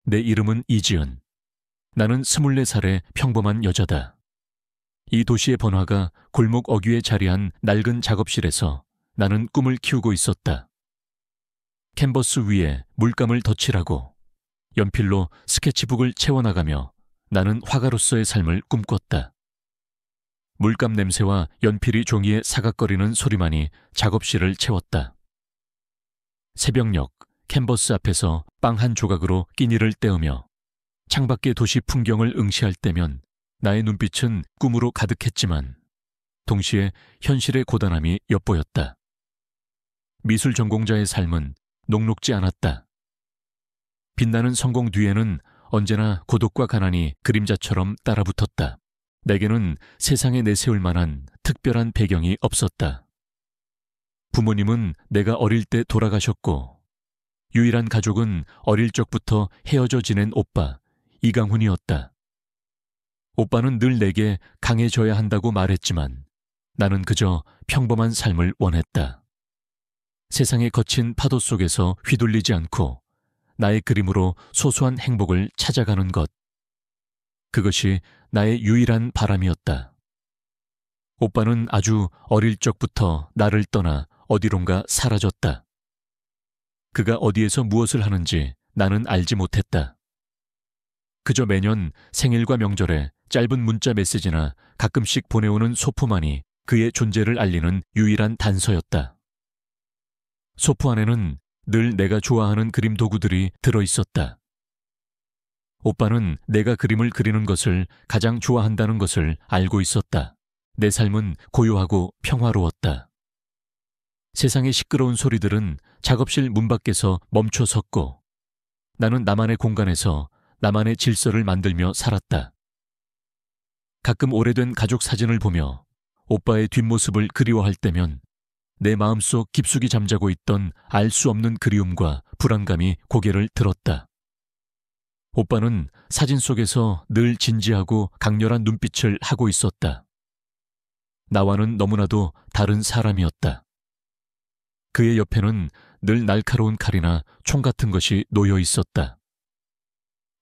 내 이름은 이지은. 나는 24살의 평범한 여자다. 이 도시의 번화가 골목 어귀에 자리한 낡은 작업실에서 나는 꿈을 키우고 있었다. 캔버스 위에 물감을 덧칠하고 연필로 스케치북을 채워나가며 나는 화가로서의 삶을 꿈꿨다. 물감 냄새와 연필이 종이에 사각거리는 소리만이 작업실을 채웠다. 새벽녘 캔버스 앞에서 빵 한 조각으로 끼니를 때우며 창밖의 도시 풍경을 응시할 때면 나의 눈빛은 꿈으로 가득했지만 동시에 현실의 고단함이 엿보였다. 미술 전공자의 삶은 녹록지 않았다. 빛나는 성공 뒤에는 언제나 고독과 가난이 그림자처럼 따라붙었다. 내게는 세상에 내세울 만한 특별한 배경이 없었다. 부모님은 내가 어릴 때 돌아가셨고 유일한 가족은 어릴 적부터 헤어져 지낸 오빠 이강훈이었다. 오빠는 늘 내게 강해져야 한다고 말했지만 나는 그저 평범한 삶을 원했다. 세상의 거친 파도 속에서 휘둘리지 않고 나의 그림으로 소소한 행복을 찾아가는 것. 그것이 나의 유일한 바람이었다. 오빠는 아주 어릴 적부터 나를 떠나 어디론가 사라졌다. 그가 어디에서 무엇을 하는지 나는 알지 못했다. 그저 매년 생일과 명절에 짧은 문자 메시지나 가끔씩 보내오는 소포만이 그의 존재를 알리는 유일한 단서였다. 소포 안에는 늘 내가 좋아하는 그림 도구들이 들어있었다. 오빠는 내가 그림을 그리는 것을 가장 좋아한다는 것을 알고 있었다. 내 삶은 고요하고 평화로웠다. 세상의 시끄러운 소리들은 작업실 문 밖에서 멈춰 섰고 나는 나만의 공간에서 나만의 질서를 만들며 살았다. 가끔 오래된 가족 사진을 보며 오빠의 뒷모습을 그리워할 때면 내 마음속 깊숙이 잠자고 있던 알 수 없는 그리움과 불안감이 고개를 들었다. 오빠는 사진 속에서 늘 진지하고 강렬한 눈빛을 하고 있었다. 나와는 너무나도 다른 사람이었다. 그의 옆에는 늘 날카로운 칼이나 총 같은 것이 놓여 있었다.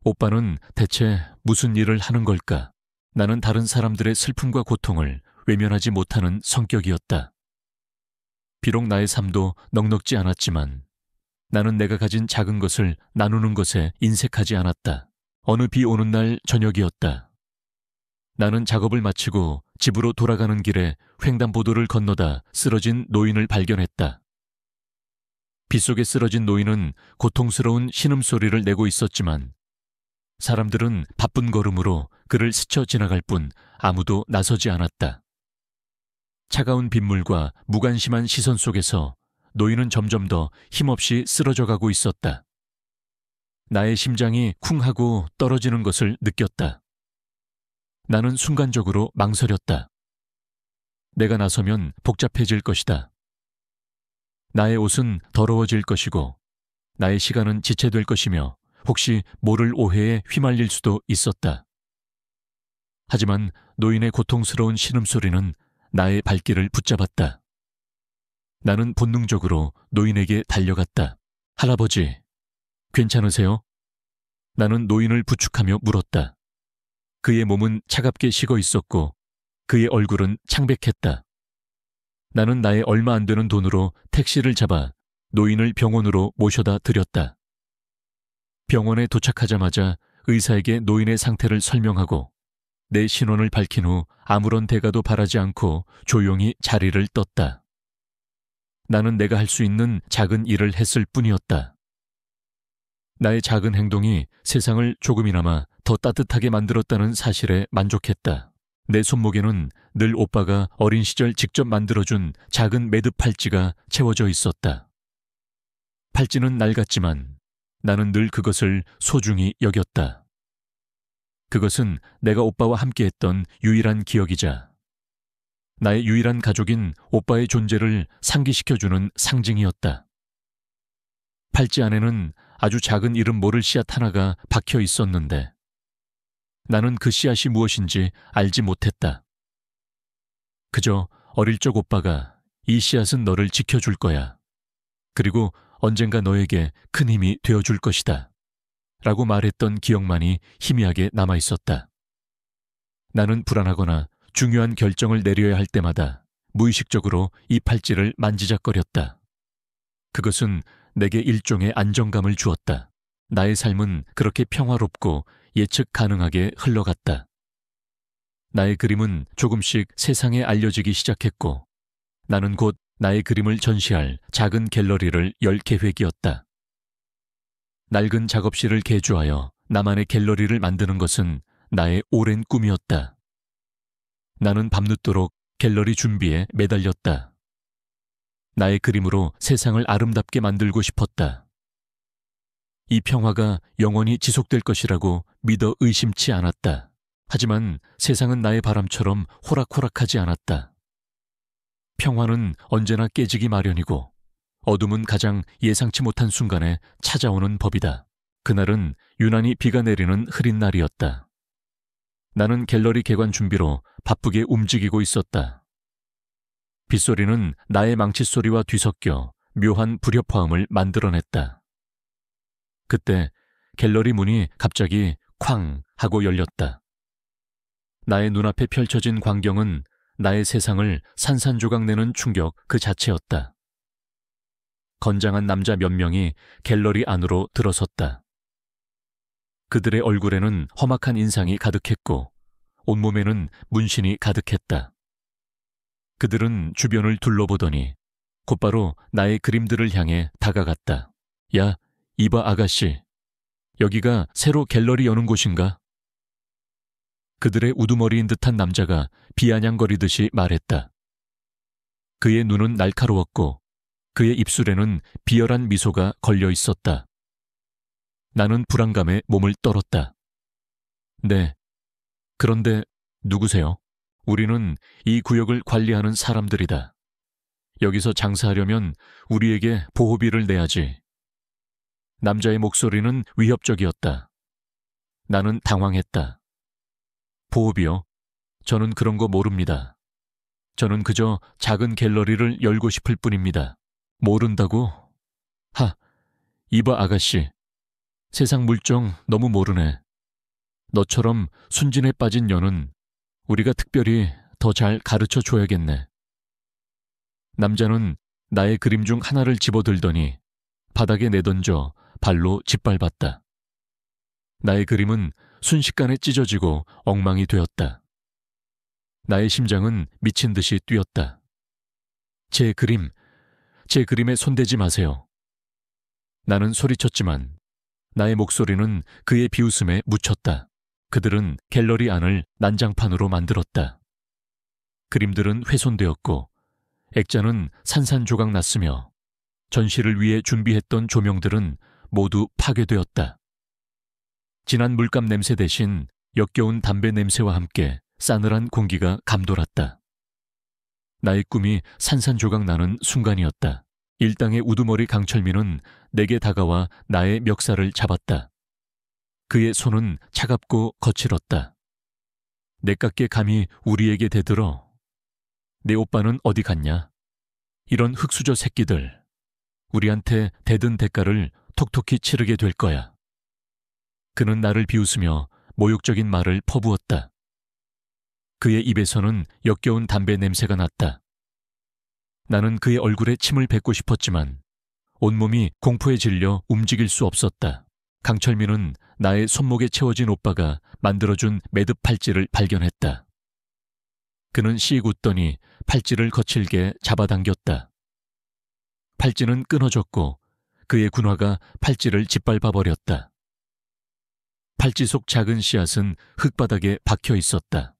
오빠는 대체 무슨 일을 하는 걸까? 나는 다른 사람들의 슬픔과 고통을 외면하지 못하는 성격이었다. 비록 나의 삶도 넉넉지 않았지만 나는 내가 가진 작은 것을 나누는 것에 인색하지 않았다. 어느 비 오는 날 저녁이었다. 나는 작업을 마치고 집으로 돌아가는 길에 횡단보도를 건너다 쓰러진 노인을 발견했다. 빗속에 쓰러진 노인은 고통스러운 신음소리를 내고 있었지만 사람들은 바쁜 걸음으로 그를 스쳐 지나갈 뿐 아무도 나서지 않았다. 차가운 빗물과 무관심한 시선 속에서 노인은 점점 더 힘없이 쓰러져 가고 있었다. 나의 심장이 쿵 하고 떨어지는 것을 느꼈다. 나는 순간적으로 망설였다. 내가 나서면 복잡해질 것이다. 나의 옷은 더러워질 것이고 나의 시간은 지체될 것이며 혹시 모를 오해에 휘말릴 수도 있었다. 하지만 노인의 고통스러운 신음소리는 나의 발길을 붙잡았다. 나는 본능적으로 노인에게 달려갔다. 할아버지, 괜찮으세요? 나는 노인을 부축하며 물었다. 그의 몸은 차갑게 식어 있었고 그의 얼굴은 창백했다. 나는 나의 얼마 안 되는 돈으로 택시를 잡아 노인을 병원으로 모셔다 드렸다. 병원에 도착하자마자 의사에게 노인의 상태를 설명하고 내 신원을 밝힌 후 아무런 대가도 바라지 않고 조용히 자리를 떴다. 나는 내가 할 수 있는 작은 일을 했을 뿐이었다. 나의 작은 행동이 세상을 조금이나마 더 따뜻하게 만들었다는 사실에 만족했다. 내 손목에는 늘 오빠가 어린 시절 직접 만들어준 작은 매듭 팔찌가 채워져 있었다. 팔찌는 낡았지만 나는 늘 그것을 소중히 여겼다. 그것은 내가 오빠와 함께했던 유일한 기억이자 나의 유일한 가족인 오빠의 존재를 상기시켜주는 상징이었다. 팔찌 안에는 아주 작은 이름 모를 씨앗 하나가 박혀 있었는데 나는 그 씨앗이 무엇인지 알지 못했다. 그저 어릴 적 오빠가 이 씨앗은 너를 지켜줄 거야. 그리고 언젠가 너에게 큰 힘이 되어줄 것이다. 라고 말했던 기억만이 희미하게 남아있었다. 나는 불안하거나 중요한 결정을 내려야 할 때마다 무의식적으로 이 팔찌를 만지작거렸다. 그것은 내게 일종의 안정감을 주었다. 나의 삶은 그렇게 평화롭고 예측 가능하게 흘러갔다. 나의 그림은 조금씩 세상에 알려지기 시작했고 나는 곧 나의 그림을 전시할 작은 갤러리를 열 계획이었다. 낡은 작업실을 개조하여 나만의 갤러리를 만드는 것은 나의 오랜 꿈이었다. 나는 밤늦도록 갤러리 준비에 매달렸다. 나의 그림으로 세상을 아름답게 만들고 싶었다. 이 평화가 영원히 지속될 것이라고 믿어 의심치 않았다. 하지만 세상은 나의 바람처럼 호락호락하지 않았다. 평화는 언제나 깨지기 마련이고 어둠은 가장 예상치 못한 순간에 찾아오는 법이다. 그날은 유난히 비가 내리는 흐린 날이었다. 나는 갤러리 개관 준비로 바쁘게 움직이고 있었다. 빗소리는 나의 망치소리와 뒤섞여 묘한 불협화음을 만들어냈다. 그때 갤러리 문이 갑자기 쾅 하고 열렸다. 나의 눈앞에 펼쳐진 광경은 나의 세상을 산산조각내는 충격 그 자체였다. 건장한 남자 몇 명이 갤러리 안으로 들어섰다. 그들의 얼굴에는 험악한 인상이 가득했고 온몸에는 문신이 가득했다. 그들은 주변을 둘러보더니 곧바로 나의 그림들을 향해 다가갔다. 야, 이봐 아가씨, 여기가 새로 갤러리 여는 곳인가? 그들의 우두머리인 듯한 남자가 비아냥거리듯이 말했다. 그의 눈은 날카로웠고 그의 입술에는 비열한 미소가 걸려 있었다. 나는 불안감에 몸을 떨었다. 네, 그런데 누구세요? 우리는 이 구역을 관리하는 사람들이다. 여기서 장사하려면 우리에게 보호비를 내야지. 남자의 목소리는 위협적이었다. 나는 당황했다. 보호비요? 저는 그런 거 모릅니다. 저는 그저 작은 갤러리를 열고 싶을 뿐입니다. 모른다고? 하, 이봐 아가씨. 세상 물정 너무 모르네. 너처럼 순진에 빠진 년은 우리가 특별히 더 잘 가르쳐 줘야겠네. 남자는 나의 그림 중 하나를 집어들더니 바닥에 내던져 발로 짓밟았다. 나의 그림은 순식간에 찢어지고 엉망이 되었다. 나의 심장은 미친 듯이 뛰었다. 제 그림에 손대지 마세요. 나는 소리쳤지만 나의 목소리는 그의 비웃음에 묻혔다. 그들은 갤러리 안을 난장판으로 만들었다. 그림들은 훼손되었고 액자는 산산조각 났으며 전시를 위해 준비했던 조명들은 모두 파괴되었다. 진한 물감 냄새 대신 역겨운 담배 냄새와 함께 싸늘한 공기가 감돌았다. 나의 꿈이 산산조각 나는 순간이었다. 일당의 우두머리 강철민은 내게 다가와 나의 멱살을 잡았다. 그의 손은 차갑고 거칠었다. 내깎게 감히 우리에게 대들어. 내 오빠는 어디 갔냐? 이런 흙수저 새끼들. 우리한테 대든 대가를 톡톡히 치르게 될 거야. 그는 나를 비웃으며 모욕적인 말을 퍼부었다. 그의 입에서는 역겨운 담배 냄새가 났다. 나는 그의 얼굴에 침을 뱉고 싶었지만 온몸이 공포에 질려 움직일 수 없었다. 강철민은 나의 손목에 채워진 오빠가 만들어준 매듭 팔찌를 발견했다. 그는 씩 웃더니 팔찌를 거칠게 잡아당겼다. 팔찌는 끊어졌고 그의 군화가 팔찌를 짓밟아버렸다. 팔찌 속 작은 씨앗은 흙바닥에 박혀 있었다.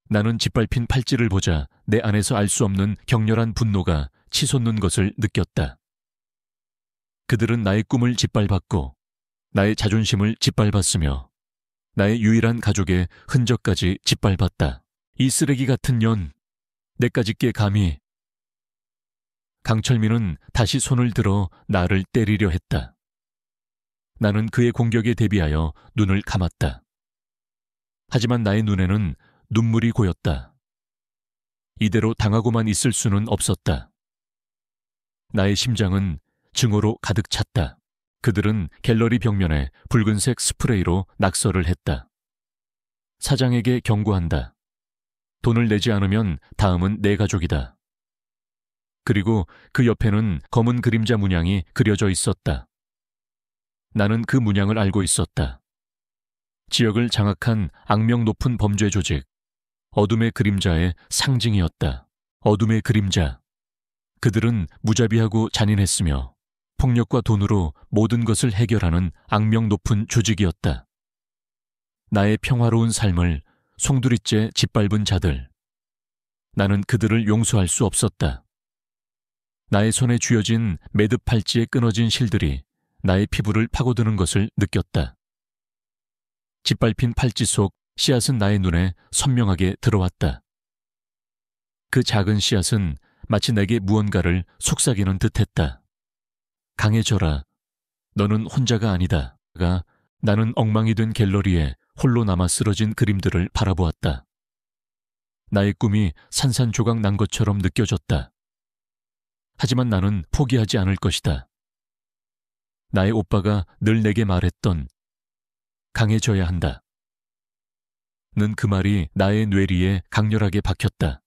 나는 짓밟힌 팔찌를 보자 내 안에서 알 수 없는 격렬한 분노가 치솟는 것을 느꼈다. 그들은 나의 꿈을 짓밟았고 나의 자존심을 짓밟았으며 나의 유일한 가족의 흔적까지 짓밟았다. 이 쓰레기 같은 년, 내까지 께 감히. 강철민은 다시 손을 들어 나를 때리려 했다. 나는 그의 공격에 대비하여 눈을 감았다. 하지만 나의 눈에는 눈물이 고였다. 이대로 당하고만 있을 수는 없었다. 나의 심장은 증오로 가득 찼다. 그들은 갤러리 벽면에 붉은색 스프레이로 낙서를 했다. 사장에게 경고한다. 돈을 내지 않으면 다음은 내 가족이다. 그리고 그 옆에는 검은 그림자 문양이 그려져 있었다. 나는 그 문양을 알고 있었다. 지역을 장악한 악명 높은 범죄 조직, 어둠의 그림자의 상징이었다. 어둠의 그림자. 그들은 무자비하고 잔인했으며 폭력과 돈으로 모든 것을 해결하는 악명 높은 조직이었다. 나의 평화로운 삶을 송두리째 짓밟은 자들. 나는 그들을 용서할 수 없었다. 나의 손에 쥐어진 매듭 팔찌에 끊어진 실들이 나의 피부를 파고드는 것을 느꼈다. 짓밟힌 팔찌 속 씨앗은 나의 눈에 선명하게 들어왔다. 그 작은 씨앗은 마치 내게 무언가를 속삭이는 듯했다. 강해져라. 너는 혼자가 아니다. 가 나는 엉망이 된 갤러리에 홀로 남아 쓰러진 그림들을 바라보았다. 나의 꿈이 산산조각 난 것처럼 느껴졌다. 하지만 나는 포기하지 않을 것이다. 나의 오빠가 늘 내게 말했던 강해져야 한다. 는 그 말이 나의 뇌리에 강렬하게 박혔다.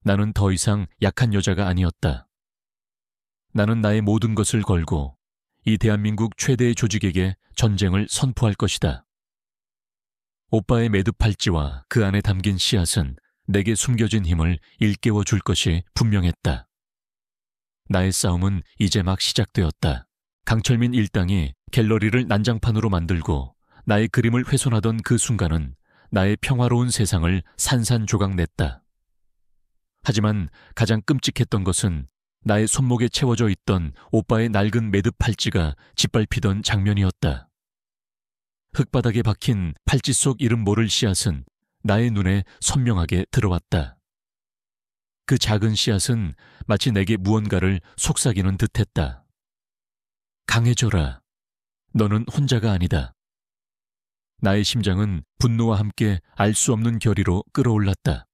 나는 더 이상 약한 여자가 아니었다. 나는 나의 모든 것을 걸고 이 대한민국 최대의 조직에게 전쟁을 선포할 것이다. 오빠의 매듭 팔찌와 그 안에 담긴 씨앗은 내게 숨겨진 힘을 일깨워 줄 것이 분명했다. 나의 싸움은 이제 막 시작되었다. 강철민 일당이 갤러리를 난장판으로 만들고 나의 그림을 훼손하던 그 순간은 나의 평화로운 세상을 산산조각 냈다. 하지만 가장 끔찍했던 것은 나의 손목에 채워져 있던 오빠의 낡은 매듭 팔찌가 짓밟히던 장면이었다. 흙바닥에 박힌 팔찌 속 이름 모를 씨앗은 나의 눈에 선명하게 들어왔다. 그 작은 씨앗은 마치 내게 무언가를 속삭이는 듯했다. 강해져라. 너는 혼자가 아니다. 나의 심장은 분노와 함께 알 수 없는 결의로 끌어올랐다.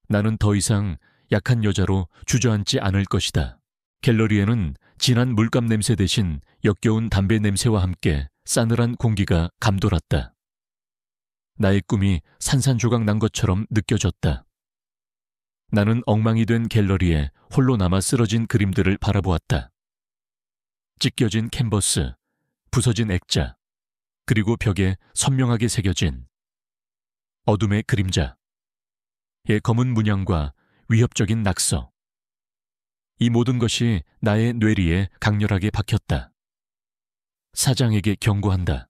나는 더 이상 약한 여자로 주저앉지 않을 것이다. 갤러리에는 진한 물감 냄새 대신 역겨운 담배 냄새와 함께 싸늘한 공기가 감돌았다. 나의 꿈이 산산조각 난 것처럼 느껴졌다. 나는 엉망이 된 갤러리에 홀로 남아 쓰러진 그림들을 바라보았다. 찢겨진 캔버스, 부서진 액자, 그리고 벽에 선명하게 새겨진 어둠의 그림자의 검은 문양과 위협적인 낙서. 이 모든 것이 나의 뇌리에 강렬하게 박혔다. 사장에게 경고한다.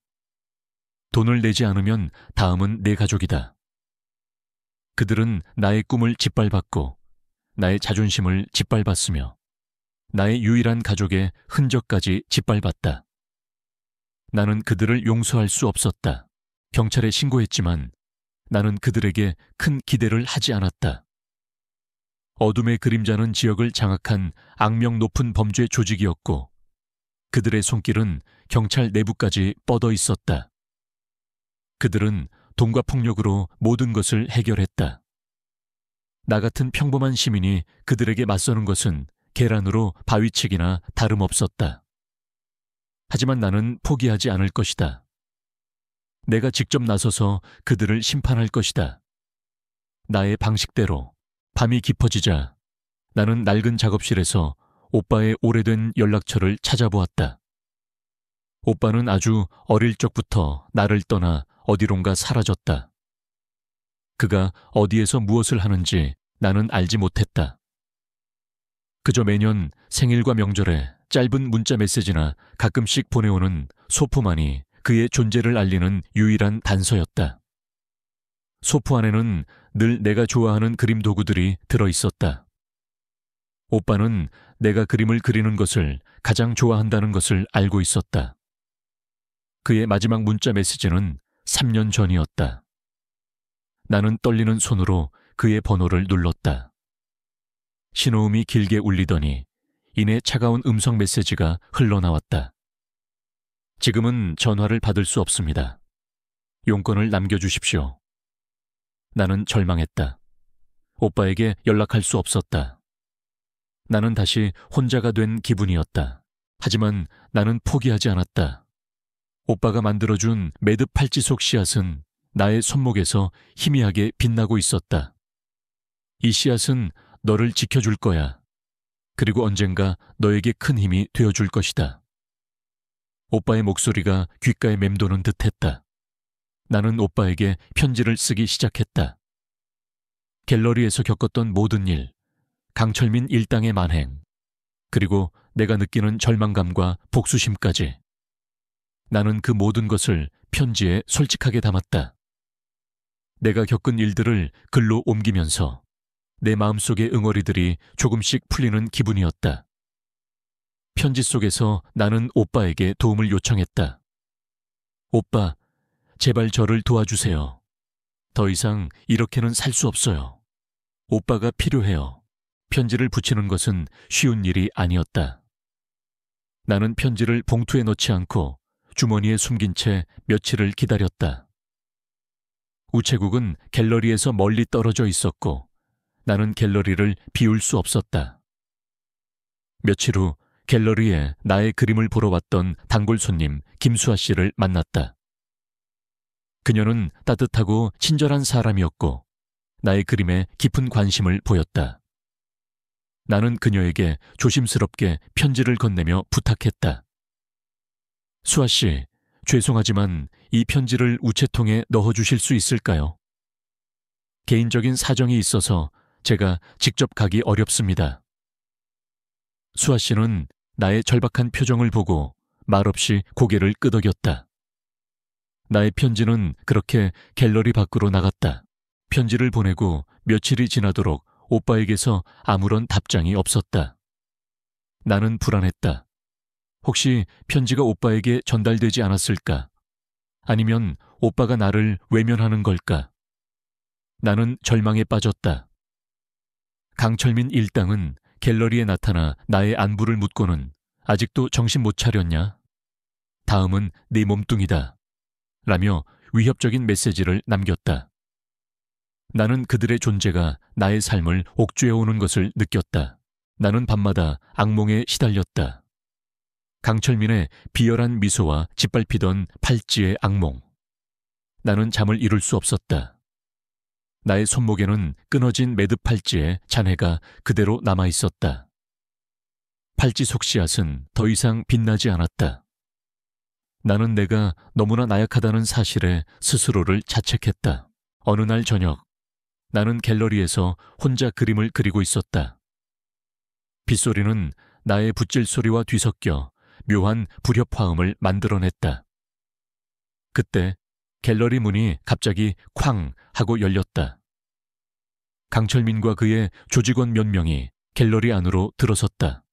돈을 내지 않으면 다음은 내 가족이다. 그들은 나의 꿈을 짓밟았고 나의 자존심을 짓밟았으며 나의 유일한 가족의 흔적까지 짓밟았다. 나는 그들을 용서할 수 없었다. 경찰에 신고했지만 나는 그들에게 큰 기대를 하지 않았다. 어둠의 그림자는 지역을 장악한 악명 높은 범죄 조직이었고 그들의 손길은 경찰 내부까지 뻗어 있었다. 그들은 돈과 폭력으로 모든 것을 해결했다. 나 같은 평범한 시민이 그들에게 맞서는 것은 계란으로 바위치기나 다름없었다. 하지만 나는 포기하지 않을 것이다. 내가 직접 나서서 그들을 심판할 것이다. 나의 방식대로. 밤이 깊어지자 나는 낡은 작업실에서 오빠의 오래된 연락처를 찾아보았다. 오빠는 아주 어릴 적부터 나를 떠나 어디론가 사라졌다. 그가 어디에서 무엇을 하는지 나는 알지 못했다. 그저 매년 생일과 명절에 짧은 문자 메시지나 가끔씩 보내오는 소포만이 그의 존재를 알리는 유일한 단서였다. 소포 안에는 늘 내가 좋아하는 그림 도구들이 들어있었다. 오빠는 내가 그림을 그리는 것을 가장 좋아한다는 것을 알고 있었다. 그의 마지막 문자 메시지는 3년 전이었다. 나는 떨리는 손으로 그의 번호를 눌렀다. 신호음이 길게 울리더니 이내 차가운 음성 메시지가 흘러나왔다. 지금은 전화를 받을 수 없습니다. 용건을 남겨주십시오. 나는 절망했다. 오빠에게 연락할 수 없었다. 나는 다시 혼자가 된 기분이었다. 하지만 나는 포기하지 않았다. 오빠가 만들어준 매듭 팔찌 속 씨앗은 나의 손목에서 희미하게 빛나고 있었다. 이 씨앗은 너를 지켜줄 거야. 그리고 언젠가 너에게 큰 힘이 되어줄 것이다. 오빠의 목소리가 귓가에 맴도는 듯했다. 나는 오빠에게 편지를 쓰기 시작했다. 갤러리에서 겪었던 모든 일, 강철민 일당의 만행, 그리고 내가 느끼는 절망감과 복수심까지. 나는 그 모든 것을 편지에 솔직하게 담았다. 내가 겪은 일들을 글로 옮기면서 내 마음속의 응어리들이 조금씩 풀리는 기분이었다. 편지 속에서 나는 오빠에게 도움을 요청했다. 오빠, 제발 저를 도와주세요. 더 이상 이렇게는 살 수 없어요. 오빠가 필요해요. 편지를 붙이는 것은 쉬운 일이 아니었다. 나는 편지를 봉투에 넣지 않고 주머니에 숨긴 채 며칠을 기다렸다. 우체국은 갤러리에서 멀리 떨어져 있었고 나는 갤러리를 비울 수 없었다. 며칠 후 갤러리에 나의 그림을 보러 왔던 단골 손님 김수아 씨를 만났다. 그녀는 따뜻하고 친절한 사람이었고 나의 그림에 깊은 관심을 보였다. 나는 그녀에게 조심스럽게 편지를 건네며 부탁했다. 수아 씨, 죄송하지만 이 편지를 우체통에 넣어주실 수 있을까요? 개인적인 사정이 있어서 제가 직접 가기 어렵습니다. 수아 씨는 나의 절박한 표정을 보고 말없이 고개를 끄덕였다. 나의 편지는 그렇게 갤러리 밖으로 나갔다. 편지를 보내고 며칠이 지나도록 오빠에게서 아무런 답장이 없었다. 나는 불안했다. 혹시 편지가 오빠에게 전달되지 않았을까? 아니면 오빠가 나를 외면하는 걸까? 나는 절망에 빠졌다. 강철민 일당은 갤러리에 나타나 나의 안부를 묻고는 아직도 정신 못 차렸냐? 다음은 네 몸뚱이다. 라며 위협적인 메시지를 남겼다. 나는 그들의 존재가 나의 삶을 옥죄어오는 것을 느꼈다. 나는 밤마다 악몽에 시달렸다. 강철민의 비열한 미소와 짓밟히던 팔찌의 악몽. 나는 잠을 이룰 수 없었다. 나의 손목에는 끊어진 매듭 팔찌에 잔해가 그대로 남아있었다. 팔찌 속 씨앗은 더 이상 빛나지 않았다. 나는 내가 너무나 나약하다는 사실에 스스로를 자책했다. 어느 날 저녁, 나는 갤러리에서 혼자 그림을 그리고 있었다. 빗소리는 나의 붓질 소리와 뒤섞여 묘한 불협화음을 만들어냈다. 그때 갤러리 문이 갑자기 쾅 하고 열렸다. 강철민과 그의 조직원 몇 명이 갤러리 안으로 들어섰다.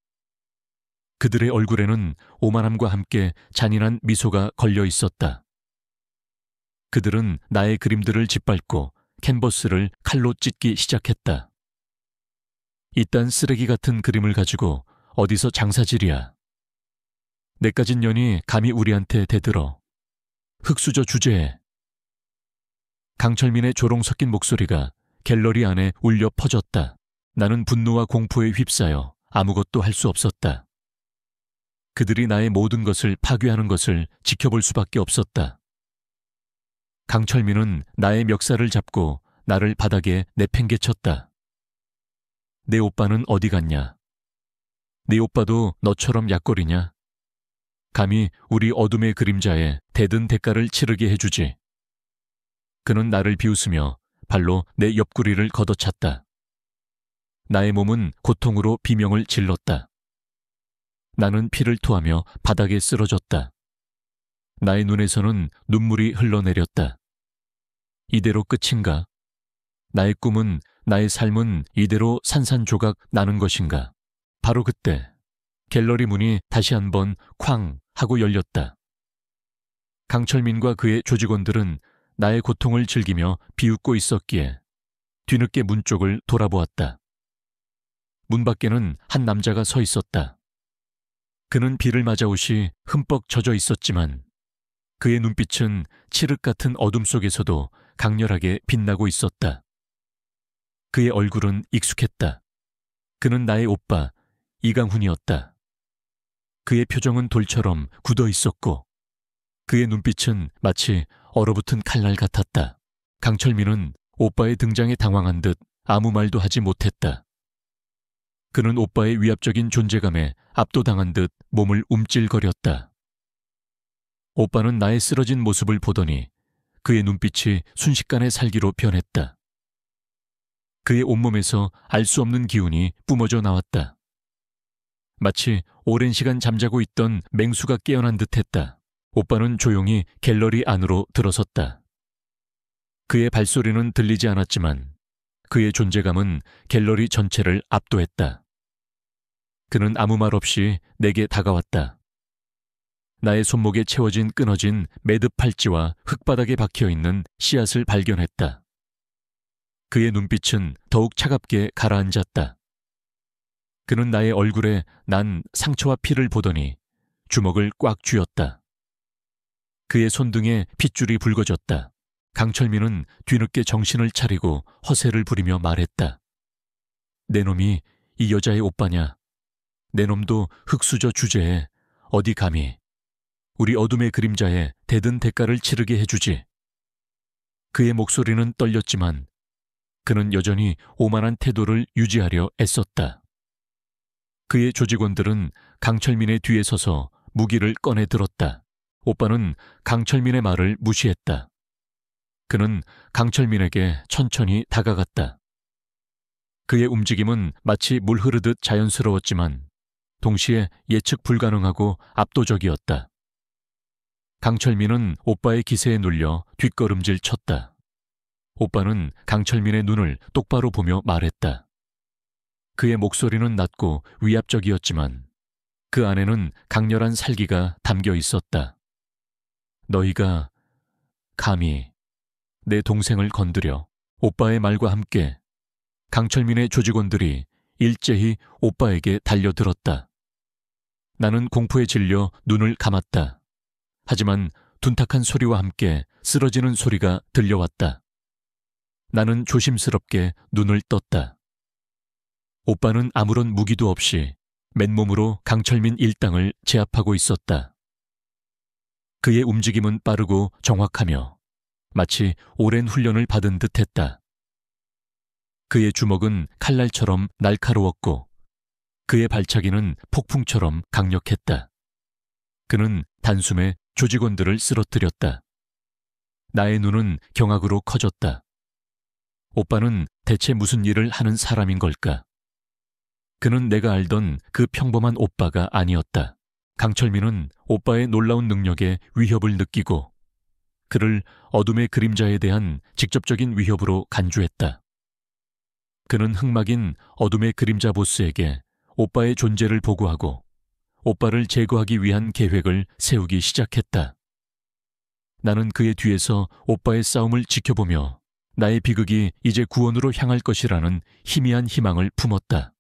그들의 얼굴에는 오만함과 함께 잔인한 미소가 걸려 있었다. 그들은 나의 그림들을 짓밟고 캔버스를 칼로 찢기 시작했다. 이딴 쓰레기 같은 그림을 가지고 어디서 장사질이야. 내까진 년이 감히 우리한테 대들어. 흙수저 주제에. 강철민의 조롱 섞인 목소리가 갤러리 안에 울려 퍼졌다. 나는 분노와 공포에 휩싸여 아무것도 할 수 없었다. 그들이 나의 모든 것을 파괴하는 것을 지켜볼 수밖에 없었다. 강철민은 나의 멱살을 잡고 나를 바닥에 내팽개쳤다. 내 오빠는 어디 갔냐? 네 오빠도 너처럼 약골이냐? 감히 우리 어둠의 그림자에 대든 대가를 치르게 해주지. 그는 나를 비웃으며 발로 내 옆구리를 걷어찼다. 나의 몸은 고통으로 비명을 질렀다. 나는 피를 토하며 바닥에 쓰러졌다. 나의 눈에서는 눈물이 흘러내렸다. 이대로 끝인가? 나의 꿈은, 나의 삶은 이대로 산산조각 나는 것인가? 바로 그때 갤러리 문이 다시 한번 쾅 하고 열렸다. 강철민과 그의 조직원들은 나의 고통을 즐기며 비웃고 있었기에 뒤늦게 문 쪽을 돌아보았다. 문 밖에는 한 남자가 서 있었다. 그는 비를 맞아 옷이 흠뻑 젖어 있었지만 그의 눈빛은 칠흑 같은 어둠 속에서도 강렬하게 빛나고 있었다. 그의 얼굴은 익숙했다. 그는 나의 오빠 이강훈이었다. 그의 표정은 돌처럼 굳어 있었고 그의 눈빛은 마치 얼어붙은 칼날 같았다. 강철민은 오빠의 등장에 당황한 듯 아무 말도 하지 못했다. 그는 오빠의 위압적인 존재감에 압도당한 듯 몸을 움찔거렸다. 오빠는 나의 쓰러진 모습을 보더니 그의 눈빛이 순식간에 살기로 변했다. 그의 온몸에서 알 수 없는 기운이 뿜어져 나왔다. 마치 오랜 시간 잠자고 있던 맹수가 깨어난 듯했다. 오빠는 조용히 갤러리 안으로 들어섰다. 그의 발소리는 들리지 않았지만 그의 존재감은 갤러리 전체를 압도했다. 그는 아무 말 없이 내게 다가왔다. 나의 손목에 채워진 끊어진 매듭 팔찌와 흙바닥에 박혀있는 씨앗을 발견했다. 그의 눈빛은 더욱 차갑게 가라앉았다. 그는 나의 얼굴에 난 상처와 피를 보더니 주먹을 꽉 쥐었다. 그의 손등에 핏줄이 붉어졌다. 강철민은 뒤늦게 정신을 차리고 허세를 부리며 말했다. 내 놈이 이 여자의 오빠냐? 내 놈도 흙수저 주제에 어디 감히 우리 어둠의 그림자에 대든 대가를 치르게 해주지. 그의 목소리는 떨렸지만 그는 여전히 오만한 태도를 유지하려 애썼다. 그의 조직원들은 강철민의 뒤에 서서 무기를 꺼내 들었다. 오빠는 강철민의 말을 무시했다. 그는 강철민에게 천천히 다가갔다. 그의 움직임은 마치 물 흐르듯 자연스러웠지만 동시에 예측 불가능하고 압도적이었다. 강철민은 오빠의 기세에 눌려 뒷걸음질 쳤다. 오빠는 강철민의 눈을 똑바로 보며 말했다. 그의 목소리는 낮고 위압적이었지만 그 안에는 강렬한 살기가 담겨 있었다. 너희가 감히 내 동생을 건드려. 오빠의 말과 함께 강철민의 조직원들이 일제히 오빠에게 달려들었다. 나는 공포에 질려 눈을 감았다. 하지만 둔탁한 소리와 함께 쓰러지는 소리가 들려왔다. 나는 조심스럽게 눈을 떴다. 오빠는 아무런 무기도 없이 맨몸으로 강철민 일당을 제압하고 있었다. 그의 움직임은 빠르고 정확하며 마치 오랜 훈련을 받은 듯했다. 그의 주먹은 칼날처럼 날카로웠고 그의 발차기는 폭풍처럼 강력했다. 그는 단숨에 조직원들을 쓰러뜨렸다. 나의 눈은 경악으로 커졌다. 오빠는 대체 무슨 일을 하는 사람인 걸까? 그는 내가 알던 그 평범한 오빠가 아니었다. 강철민은 오빠의 놀라운 능력에 위협을 느끼고 그를 어둠의 그림자에 대한 직접적인 위협으로 간주했다. 그는 흑막인 어둠의 그림자 보스에게 오빠의 존재를 보고하고 오빠를 제거하기 위한 계획을 세우기 시작했다. 나는 그의 뒤에서 오빠의 싸움을 지켜보며 나의 비극이 이제 구원으로 향할 것이라는 희미한 희망을 품었다.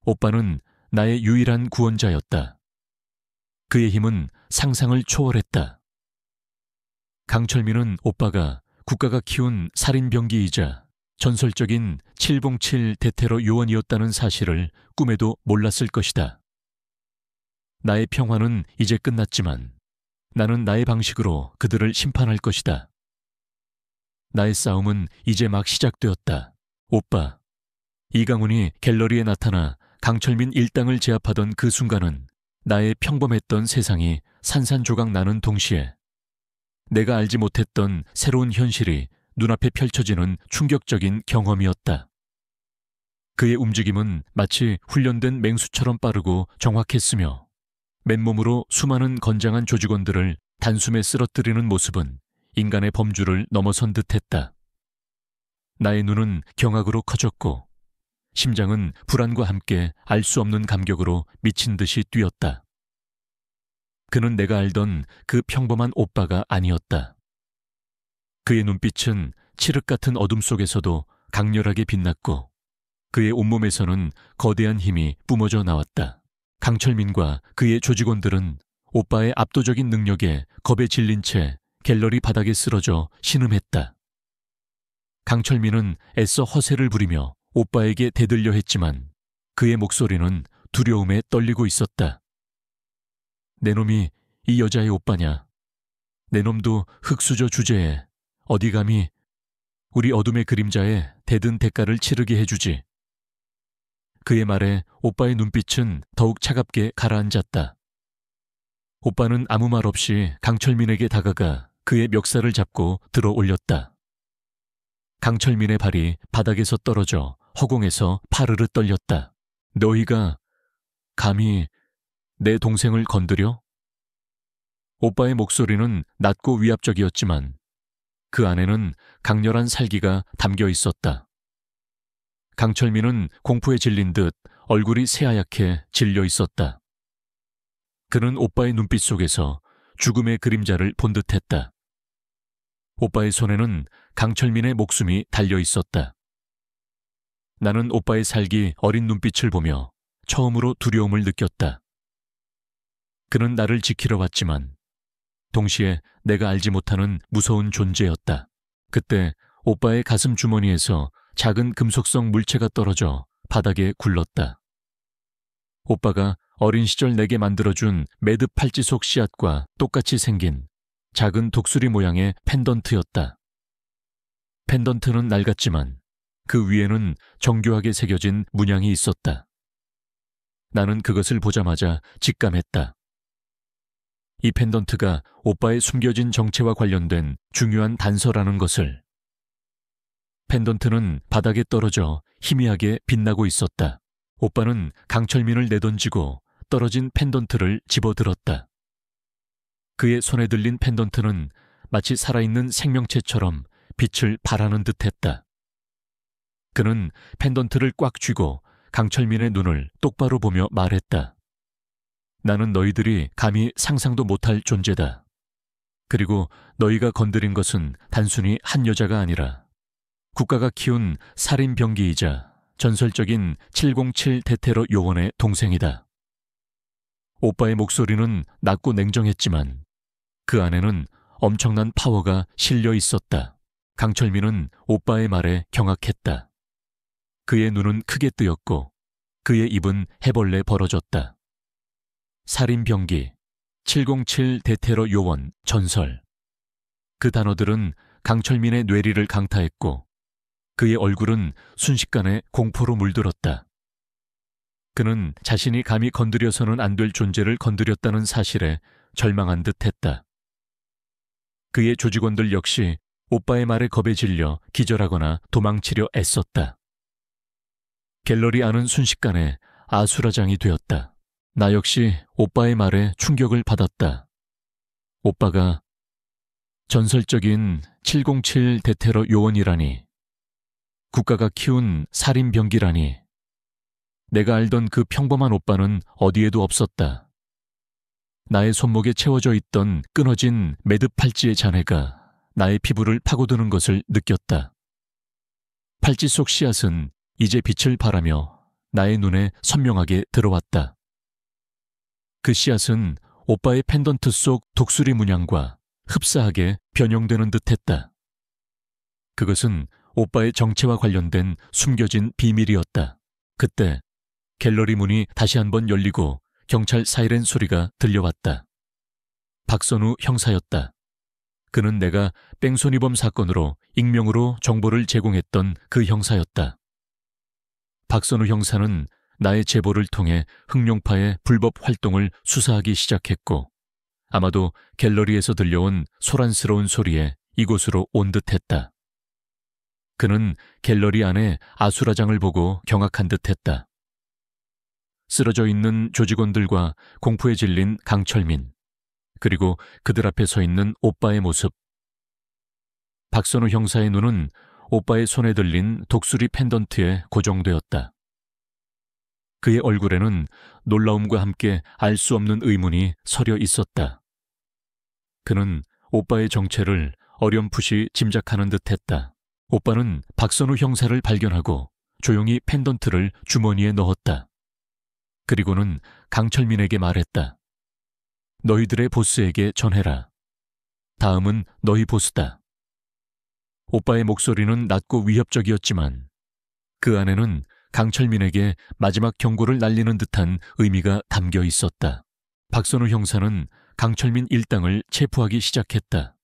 오빠는 나의 유일한 구원자였다. 그의 힘은 상상을 초월했다. 강철민은 오빠가 국가가 키운 살인병기이자 전설적인 707 대테러 요원이었다는 사실을 꿈에도 몰랐을 것이다. 나의 평화는 이제 끝났지만 나는 나의 방식으로 그들을 심판할 것이다. 나의 싸움은 이제 막 시작되었다. 오빠, 이강훈이 갤러리에 나타나 강철민 일당을 제압하던 그 순간은 나의 평범했던 세상이 산산조각 나는 동시에 내가 알지 못했던 새로운 현실이 눈앞에 펼쳐지는 충격적인 경험이었다. 그의 움직임은 마치 훈련된 맹수처럼 빠르고 정확했으며 맨몸으로 수많은 건장한 조직원들을 단숨에 쓰러뜨리는 모습은 인간의 범주를 넘어선 듯했다. 나의 눈은 경악으로 커졌고 심장은 불안과 함께 알 수 없는 감격으로 미친 듯이 뛰었다. 그는 내가 알던 그 평범한 오빠가 아니었다. 그의 눈빛은 칠흑 같은 어둠 속에서도 강렬하게 빛났고 그의 온몸에서는 거대한 힘이 뿜어져 나왔다. 강철민과 그의 조직원들은 오빠의 압도적인 능력에 겁에 질린 채 갤러리 바닥에 쓰러져 신음했다. 강철민은 애써 허세를 부리며 오빠에게 대들려 했지만 그의 목소리는 두려움에 떨리고 있었다. 내 놈이 이 여자의 오빠냐? 내 놈도 흙수저 주제에 어디 감히 우리 어둠의 그림자에 대든 대가를 치르게 해주지. 그의 말에 오빠의 눈빛은 더욱 차갑게 가라앉았다. 오빠는 아무 말 없이 강철민에게 다가가 그의 멱살을 잡고 들어 올렸다. 강철민의 발이 바닥에서 떨어져 허공에서 파르르 떨렸다. 너희가 감히 내 동생을 건드려? 오빠의 목소리는 낮고 위압적이었지만 그 안에는 강렬한 살기가 담겨 있었다. 강철민은 공포에 질린 듯 얼굴이 새하얗게 질려 있었다. 그는 오빠의 눈빛 속에서 죽음의 그림자를 본 듯했다. 오빠의 손에는 강철민의 목숨이 달려 있었다. 나는 오빠의 살기 어린 눈빛을 보며 처음으로 두려움을 느꼈다. 그는 나를 지키러 왔지만 동시에 내가 알지 못하는 무서운 존재였다. 그때 오빠의 가슴 주머니에서 작은 금속성 물체가 떨어져 바닥에 굴렀다. 오빠가 어린 시절 내게 만들어준 매듭 팔찌 속 씨앗과 똑같이 생긴 작은 독수리 모양의 펜던트였다. 펜던트는 낡았지만 그 위에는 정교하게 새겨진 문양이 있었다. 나는 그것을 보자마자 직감했다. 이 펜던트가 오빠의 숨겨진 정체와 관련된 중요한 단서라는 것을. 펜던트는 바닥에 떨어져 희미하게 빛나고 있었다. 오빠는 강철민을 내던지고 떨어진 펜던트를 집어들었다. 그의 손에 들린 펜던트는 마치 살아있는 생명체처럼 빛을 발하는 듯했다. 그는 펜던트를 꽉 쥐고 강철민의 눈을 똑바로 보며 말했다. 나는 너희들이 감히 상상도 못할 존재다. 그리고 너희가 건드린 것은 단순히 한 여자가 아니라 국가가 키운 살인병기이자 전설적인 707 대테러 요원의 동생이다. 오빠의 목소리는 낮고 냉정했지만 그 안에는 엄청난 파워가 실려 있었다. 강철민은 오빠의 말에 경악했다. 그의 눈은 크게 뜨였고 그의 입은 해벌레 벌어졌다. 살인병기, 707 대테러 요원, 전설. 그 단어들은 강철민의 뇌리를 강타했고 그의 얼굴은 순식간에 공포로 물들었다. 그는 자신이 감히 건드려서는 안 될 존재를 건드렸다는 사실에 절망한 듯했다. 그의 조직원들 역시 오빠의 말에 겁에 질려 기절하거나 도망치려 애썼다. 갤러리 안은 순식간에 아수라장이 되었다. 나 역시 오빠의 말에 충격을 받았다. 오빠가 전설적인 707 대테러 요원이라니, 국가가 키운 살인병기라니. 내가 알던 그 평범한 오빠는 어디에도 없었다. 나의 손목에 채워져 있던 끊어진 매듭 팔찌의 잔해가 나의 피부를 파고드는 것을 느꼈다. 팔찌 속 씨앗은 이제 빛을 발하며 나의 눈에 선명하게 들어왔다. 그 씨앗은 오빠의 펜던트 속 독수리 문양과 흡사하게 변형되는 듯했다. 그것은 오빠의 정체와 관련된 숨겨진 비밀이었다. 그때 갤러리 문이 다시 한번 열리고 경찰 사이렌 소리가 들려왔다. 박선우 형사였다. 그는 내가 뺑소니범 사건으로 익명으로 정보를 제공했던 그 형사였다. 박선우 형사는 나의 제보를 통해 흑룡파의 불법 활동을 수사하기 시작했고 아마도 갤러리에서 들려온 소란스러운 소리에 이곳으로 온 듯했다. 그는 갤러리 안에 아수라장을 보고 경악한 듯했다. 쓰러져 있는 조직원들과 공포에 질린 강철민, 그리고 그들 앞에 서 있는 오빠의 모습. 박선우 형사의 눈은 오빠의 손에 들린 독수리 펜던트에 고정되었다. 그의 얼굴에는 놀라움과 함께 알 수 없는 의문이 서려 있었다. 그는 오빠의 정체를 어렴풋이 짐작하는 듯했다. 오빠는 박선우 형사를 발견하고 조용히 펜던트를 주머니에 넣었다. 그리고는 강철민에게 말했다. 너희들의 보스에게 전해라. 다음은 너희 보스다. 오빠의 목소리는 낮고 위협적이었지만 그 안에는 강철민에게 마지막 경고를 날리는 듯한 의미가 담겨 있었다. 박선우 형사는 강철민 일당을 체포하기 시작했다.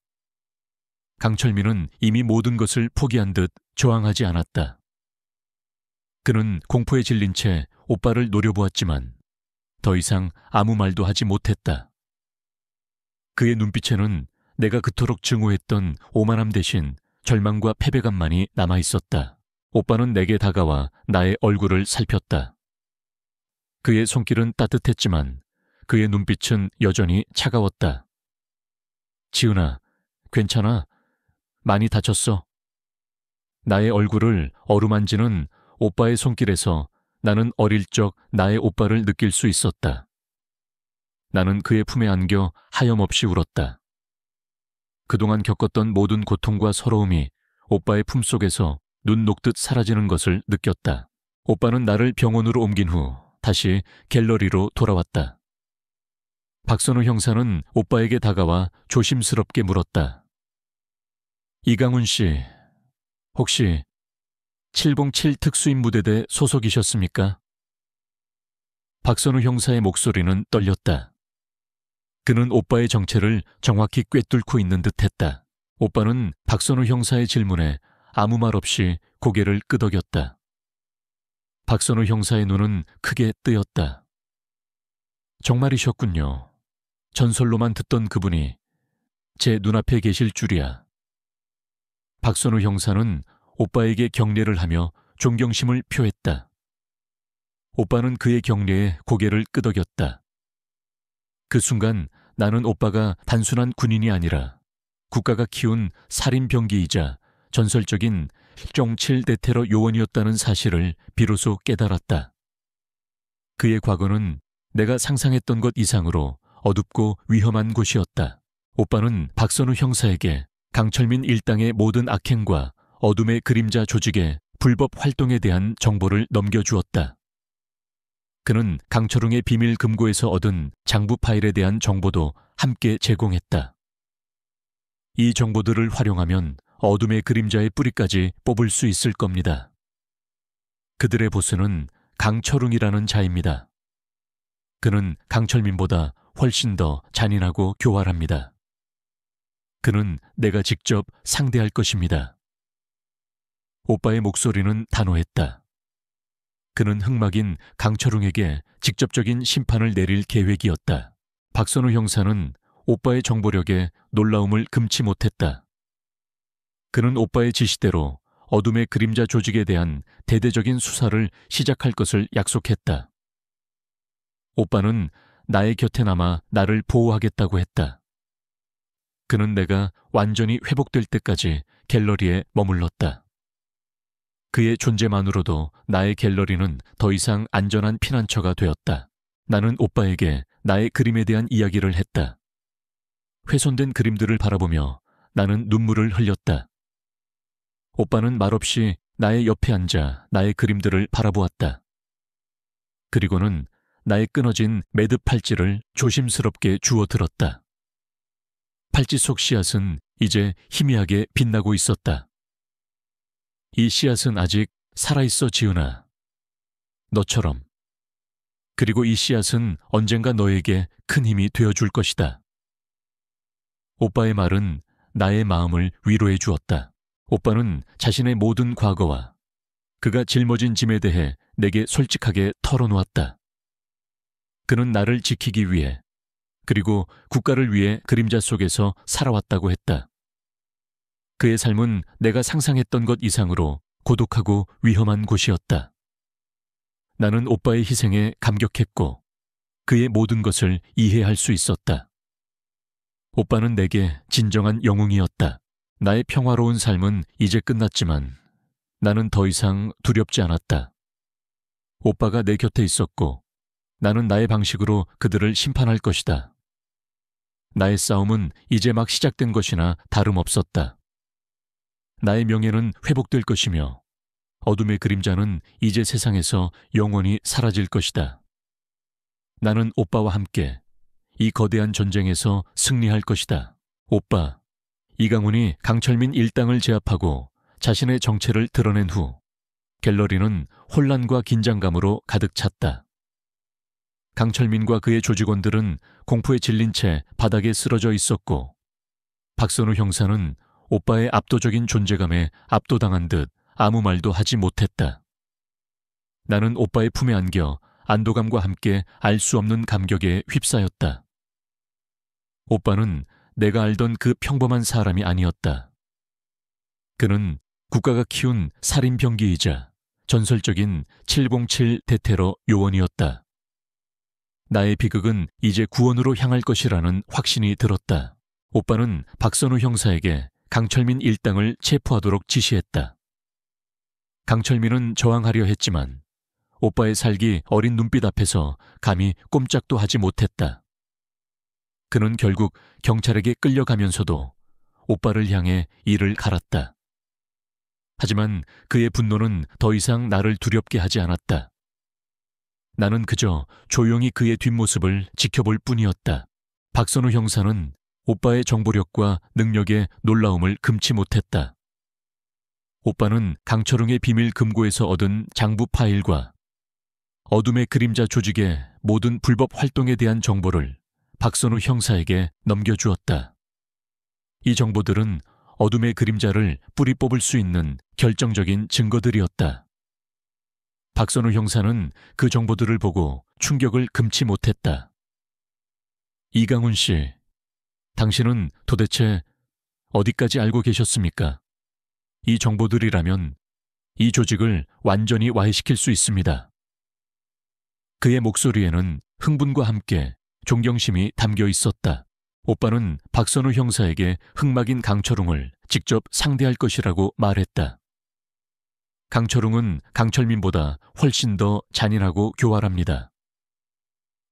강철민은 이미 모든 것을 포기한 듯 저항하지 않았다. 그는 공포에 질린 채 오빠를 노려보았지만 더 이상 아무 말도 하지 못했다. 그의 눈빛에는 내가 그토록 증오했던 오만함 대신 절망과 패배감만이 남아있었다. 오빠는 내게 다가와 나의 얼굴을 살폈다. 그의 손길은 따뜻했지만 그의 눈빛은 여전히 차가웠다. 지은아, 괜찮아? 많이 다쳤어? 나의 얼굴을 어루만지는 오빠의 손길에서 나는 어릴 적 나의 오빠를 느낄 수 있었다. 나는 그의 품에 안겨 하염없이 울었다. 그동안 겪었던 모든 고통과 서러움이 오빠의 품속에서 눈 녹듯 사라지는 것을 느꼈다. 오빠는 나를 병원으로 옮긴 후 다시 갤러리로 돌아왔다. 박선우 형사는 오빠에게 다가와 조심스럽게 물었다. 이강훈 씨, 혹시 707 특수임무대대 소속이셨습니까? 박선우 형사의 목소리는 떨렸다. 그는 오빠의 정체를 정확히 꿰뚫고 있는 듯했다. 오빠는 박선우 형사의 질문에 아무 말 없이 고개를 끄덕였다. 박선우 형사의 눈은 크게 뜨였다. 정말이셨군요. 전설로만 듣던 그분이 제 눈앞에 계실 줄이야. 박선우 형사는 오빠에게 경례를 하며 존경심을 표했다. 오빠는 그의 경례에 고개를 끄덕였다. 그 순간 나는 오빠가 단순한 군인이 아니라 국가가 키운 살인병기이자 전설적인 707 대테러 요원이었다는 사실을 비로소 깨달았다. 그의 과거는 내가 상상했던 것 이상으로 어둡고 위험한 곳이었다. 오빠는 박선우 형사에게 강철민 일당의 모든 악행과 어둠의 그림자 조직의 불법 활동에 대한 정보를 넘겨주었다. 그는 강철웅의 비밀 금고에서 얻은 장부 파일에 대한 정보도 함께 제공했다. 이 정보들을 활용하면 어둠의 그림자의 뿌리까지 뽑을 수 있을 겁니다. 그들의 보스는 강철웅이라는 자입니다. 그는 강철민보다 훨씬 더 잔인하고 교활합니다. 그는 내가 직접 상대할 것입니다. 오빠의 목소리는 단호했다. 그는 흑막인 강철웅에게 직접적인 심판을 내릴 계획이었다. 박선우 형사는 오빠의 정보력에 놀라움을 금치 못했다. 그는 오빠의 지시대로 어둠의 그림자 조직에 대한 대대적인 수사를 시작할 것을 약속했다. 오빠는 나의 곁에 남아 나를 보호하겠다고 했다. 그는 내가 완전히 회복될 때까지 갤러리에 머물렀다. 그의 존재만으로도 나의 갤러리는 더 이상 안전한 피난처가 되었다. 나는 오빠에게 나의 그림에 대한 이야기를 했다. 훼손된 그림들을 바라보며 나는 눈물을 흘렸다. 오빠는 말없이 나의 옆에 앉아 나의 그림들을 바라보았다. 그리고는 나의 끊어진 매듭 팔찌를 조심스럽게 주워 들었다. 팔찌 속 씨앗은 이제 희미하게 빛나고 있었다. 이 씨앗은 아직 살아있어, 지은아. 너처럼. 그리고 이 씨앗은 언젠가 너에게 큰 힘이 되어줄 것이다. 오빠의 말은 나의 마음을 위로해 주었다. 오빠는 자신의 모든 과거와 그가 짊어진 짐에 대해 내게 솔직하게 털어놓았다. 그는 나를 지키기 위해 그리고 국가를 위해 그림자 속에서 살아왔다고 했다. 그의 삶은 내가 상상했던 것 이상으로 고독하고 위험한 곳이었다. 나는 오빠의 희생에 감격했고 그의 모든 것을 이해할 수 있었다. 오빠는 내게 진정한 영웅이었다. 나의 평화로운 삶은 이제 끝났지만 나는 더 이상 두렵지 않았다. 오빠가 내 곁에 있었고 나는 나의 방식으로 그들을 심판할 것이다. 나의 싸움은 이제 막 시작된 것이나 다름없었다. 나의 명예는 회복될 것이며 어둠의 그림자는 이제 세상에서 영원히 사라질 것이다. 나는 오빠와 함께 이 거대한 전쟁에서 승리할 것이다. 오빠, 이강훈이 강철민 일당을 제압하고 자신의 정체를 드러낸 후 갤러리는 혼란과 긴장감으로 가득 찼다. 강철민과 그의 조직원들은 공포에 질린 채 바닥에 쓰러져 있었고, 박선우 형사는 오빠의 압도적인 존재감에 압도당한 듯 아무 말도 하지 못했다. 나는 오빠의 품에 안겨 안도감과 함께 알 수 없는 감격에 휩싸였다. 오빠는 내가 알던 그 평범한 사람이 아니었다. 그는 국가가 키운 살인병기이자 전설적인 707 대테러 요원이었다. 나의 비극은 이제 구원으로 향할 것이라는 확신이 들었다. 오빠는 박선우 형사에게 강철민 일당을 체포하도록 지시했다. 강철민은 저항하려 했지만 오빠의 살기 어린 눈빛 앞에서 감히 꼼짝도 하지 못했다. 그는 결국 경찰에게 끌려가면서도 오빠를 향해 이를 갈았다. 하지만 그의 분노는 더 이상 나를 두렵게 하지 않았다. 나는 그저 조용히 그의 뒷모습을 지켜볼 뿐이었다. 박선우 형사는 오빠의 정보력과 능력에 놀라움을 금치 못했다. 오빠는 강철웅의 비밀 금고에서 얻은 장부 파일과 어둠의 그림자 조직의 모든 불법 활동에 대한 정보를 박선우 형사에게 넘겨주었다. 이 정보들은 어둠의 그림자를 뿌리 뽑을 수 있는 결정적인 증거들이었다. 박선우 형사는 그 정보들을 보고 충격을 금치 못했다. 이강훈 씨, 당신은 도대체 어디까지 알고 계셨습니까? 이 정보들이라면 이 조직을 완전히 와해시킬 수 있습니다. 그의 목소리에는 흥분과 함께 존경심이 담겨 있었다. 오빠는 박선우 형사에게 흑막인 강철웅을 직접 상대할 것이라고 말했다. 강철웅은 강철민보다 훨씬 더 잔인하고 교활합니다.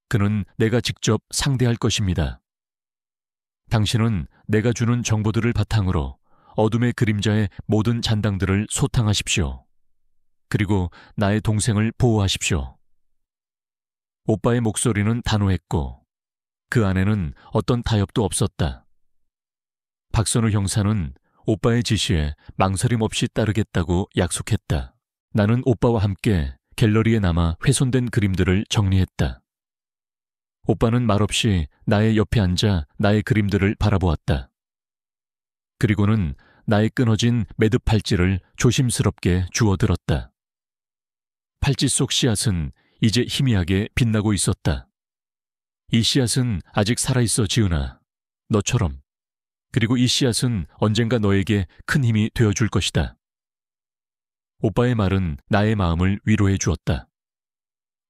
그는 내가 직접 상대할 것입니다. 당신은 내가 주는 정보들을 바탕으로 어둠의 그림자의 모든 잔당들을 소탕하십시오. 그리고 나의 동생을 보호하십시오. 오빠의 목소리는 단호했고 그 안에는 어떤 타협도 없었다. 박선우 형사는 오빠의 지시에 망설임 없이 따르겠다고 약속했다. 나는 오빠와 함께 갤러리에 남아 훼손된 그림들을 정리했다. 오빠는 말없이 나의 옆에 앉아 나의 그림들을 바라보았다. 그리고는 나의 끊어진 매듭 팔찌를 조심스럽게 주워들었다. 팔찌 속 씨앗은 이제 희미하게 빛나고 있었다. 이 씨앗은 아직 살아있어, 지은아. 너처럼. 그리고 이 씨앗은 언젠가 너에게 큰 힘이 되어줄 것이다. 오빠의 말은 나의 마음을 위로해 주었다.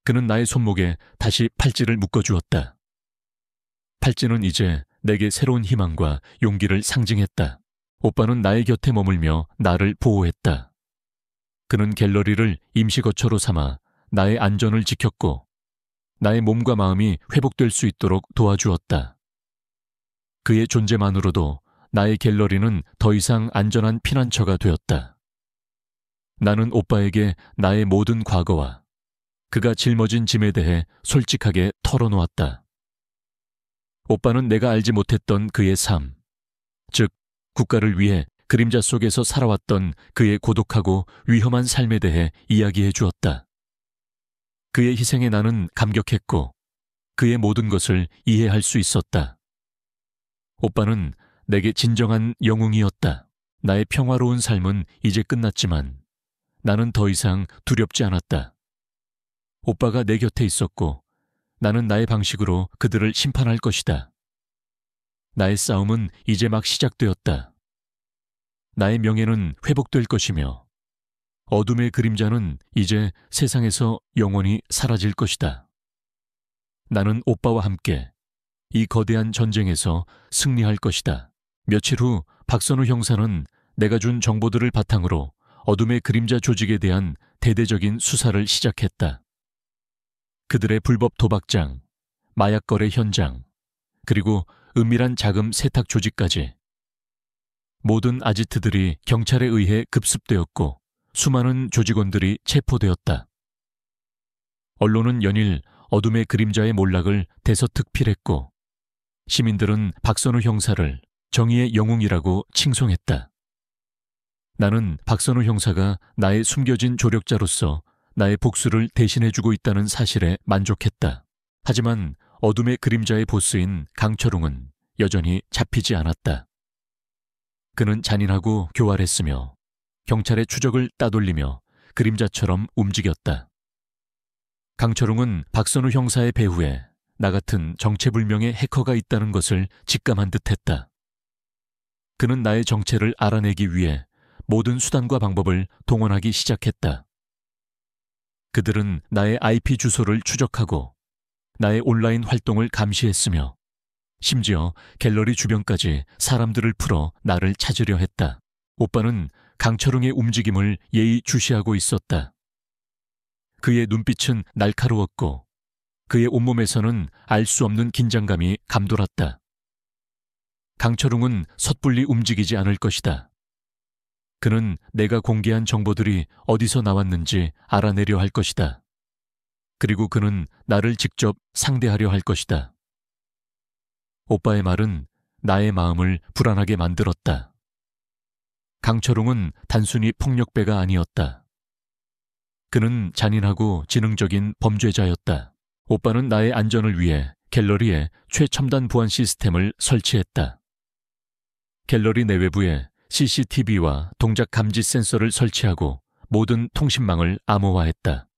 그는 나의 손목에 다시 팔찌를 묶어주었다. 팔찌는 이제 내게 새로운 희망과 용기를 상징했다. 오빠는 나의 곁에 머물며 나를 보호했다. 그는 갤러리를 임시 거처로 삼아 나의 안전을 지켰고 나의 몸과 마음이 회복될 수 있도록 도와주었다. 그의 존재만으로도 나의 갤러리는 더 이상 안전한 피난처가 되었다. 나는 오빠에게 나의 모든 과거와 그가 짊어진 짐에 대해 솔직하게 털어놓았다. 오빠는 내가 알지 못했던 그의 삶, 즉 국가를 위해 그림자 속에서 살아왔던 그의 고독하고 위험한 삶에 대해 이야기해 주었다. 그의 희생에 나는 감격했고 그의 모든 것을 이해할 수 있었다. 오빠는 내게 진정한 영웅이었다. 나의 평화로운 삶은 이제 끝났지만 나는 더 이상 두렵지 않았다. 오빠가 내 곁에 있었고 나는 나의 방식으로 그들을 심판할 것이다. 나의 싸움은 이제 막 시작되었다. 나의 명예는 회복될 것이며 어둠의 그림자는 이제 세상에서 영원히 사라질 것이다. 나는 오빠와 함께 이 거대한 전쟁에서 승리할 것이다. 며칠 후 박선우 형사는 내가 준 정보들을 바탕으로 어둠의 그림자 조직에 대한 대대적인 수사를 시작했다. 그들의 불법 도박장, 마약 거래 현장, 그리고 은밀한 자금 세탁 조직까지. 모든 아지트들이 경찰에 의해 급습되었고 수많은 조직원들이 체포되었다. 언론은 연일 어둠의 그림자의 몰락을 대서특필했고 시민들은 박선우 형사를 정의의 영웅이라고 칭송했다. 나는 박선우 형사가 나의 숨겨진 조력자로서 나의 복수를 대신해주고 있다는 사실에 만족했다. 하지만 어둠의 그림자의 보스인 강철웅은 여전히 잡히지 않았다. 그는 잔인하고 교활했으며 경찰의 추적을 따돌리며 그림자처럼 움직였다. 강철웅은 박선우 형사의 배후에 나 같은 정체불명의 해커가 있다는 것을 직감한 듯했다. 그는 나의 정체를 알아내기 위해 모든 수단과 방법을 동원하기 시작했다. 그들은 나의 IP 주소를 추적하고 나의 온라인 활동을 감시했으며 심지어 갤러리 주변까지 사람들을 풀어 나를 찾으려 했다. 오빠는 강철웅의 움직임을 예의주시하고 있었다. 그의 눈빛은 날카로웠고 그의 온몸에서는 알 수 없는 긴장감이 감돌았다. 강철웅은 섣불리 움직이지 않을 것이다. 그는 내가 공개한 정보들이 어디서 나왔는지 알아내려 할 것이다. 그리고 그는 나를 직접 상대하려 할 것이다. 오빠의 말은 나의 마음을 불안하게 만들었다. 강철웅은 단순히 폭력배가 아니었다. 그는 잔인하고 지능적인 범죄자였다. 오빠는 나의 안전을 위해 갤러리에 최첨단 보안 시스템을 설치했다. 갤러리 내외부에 CCTV와 동작 감지 센서를 설치하고 모든 통신망을 암호화했다.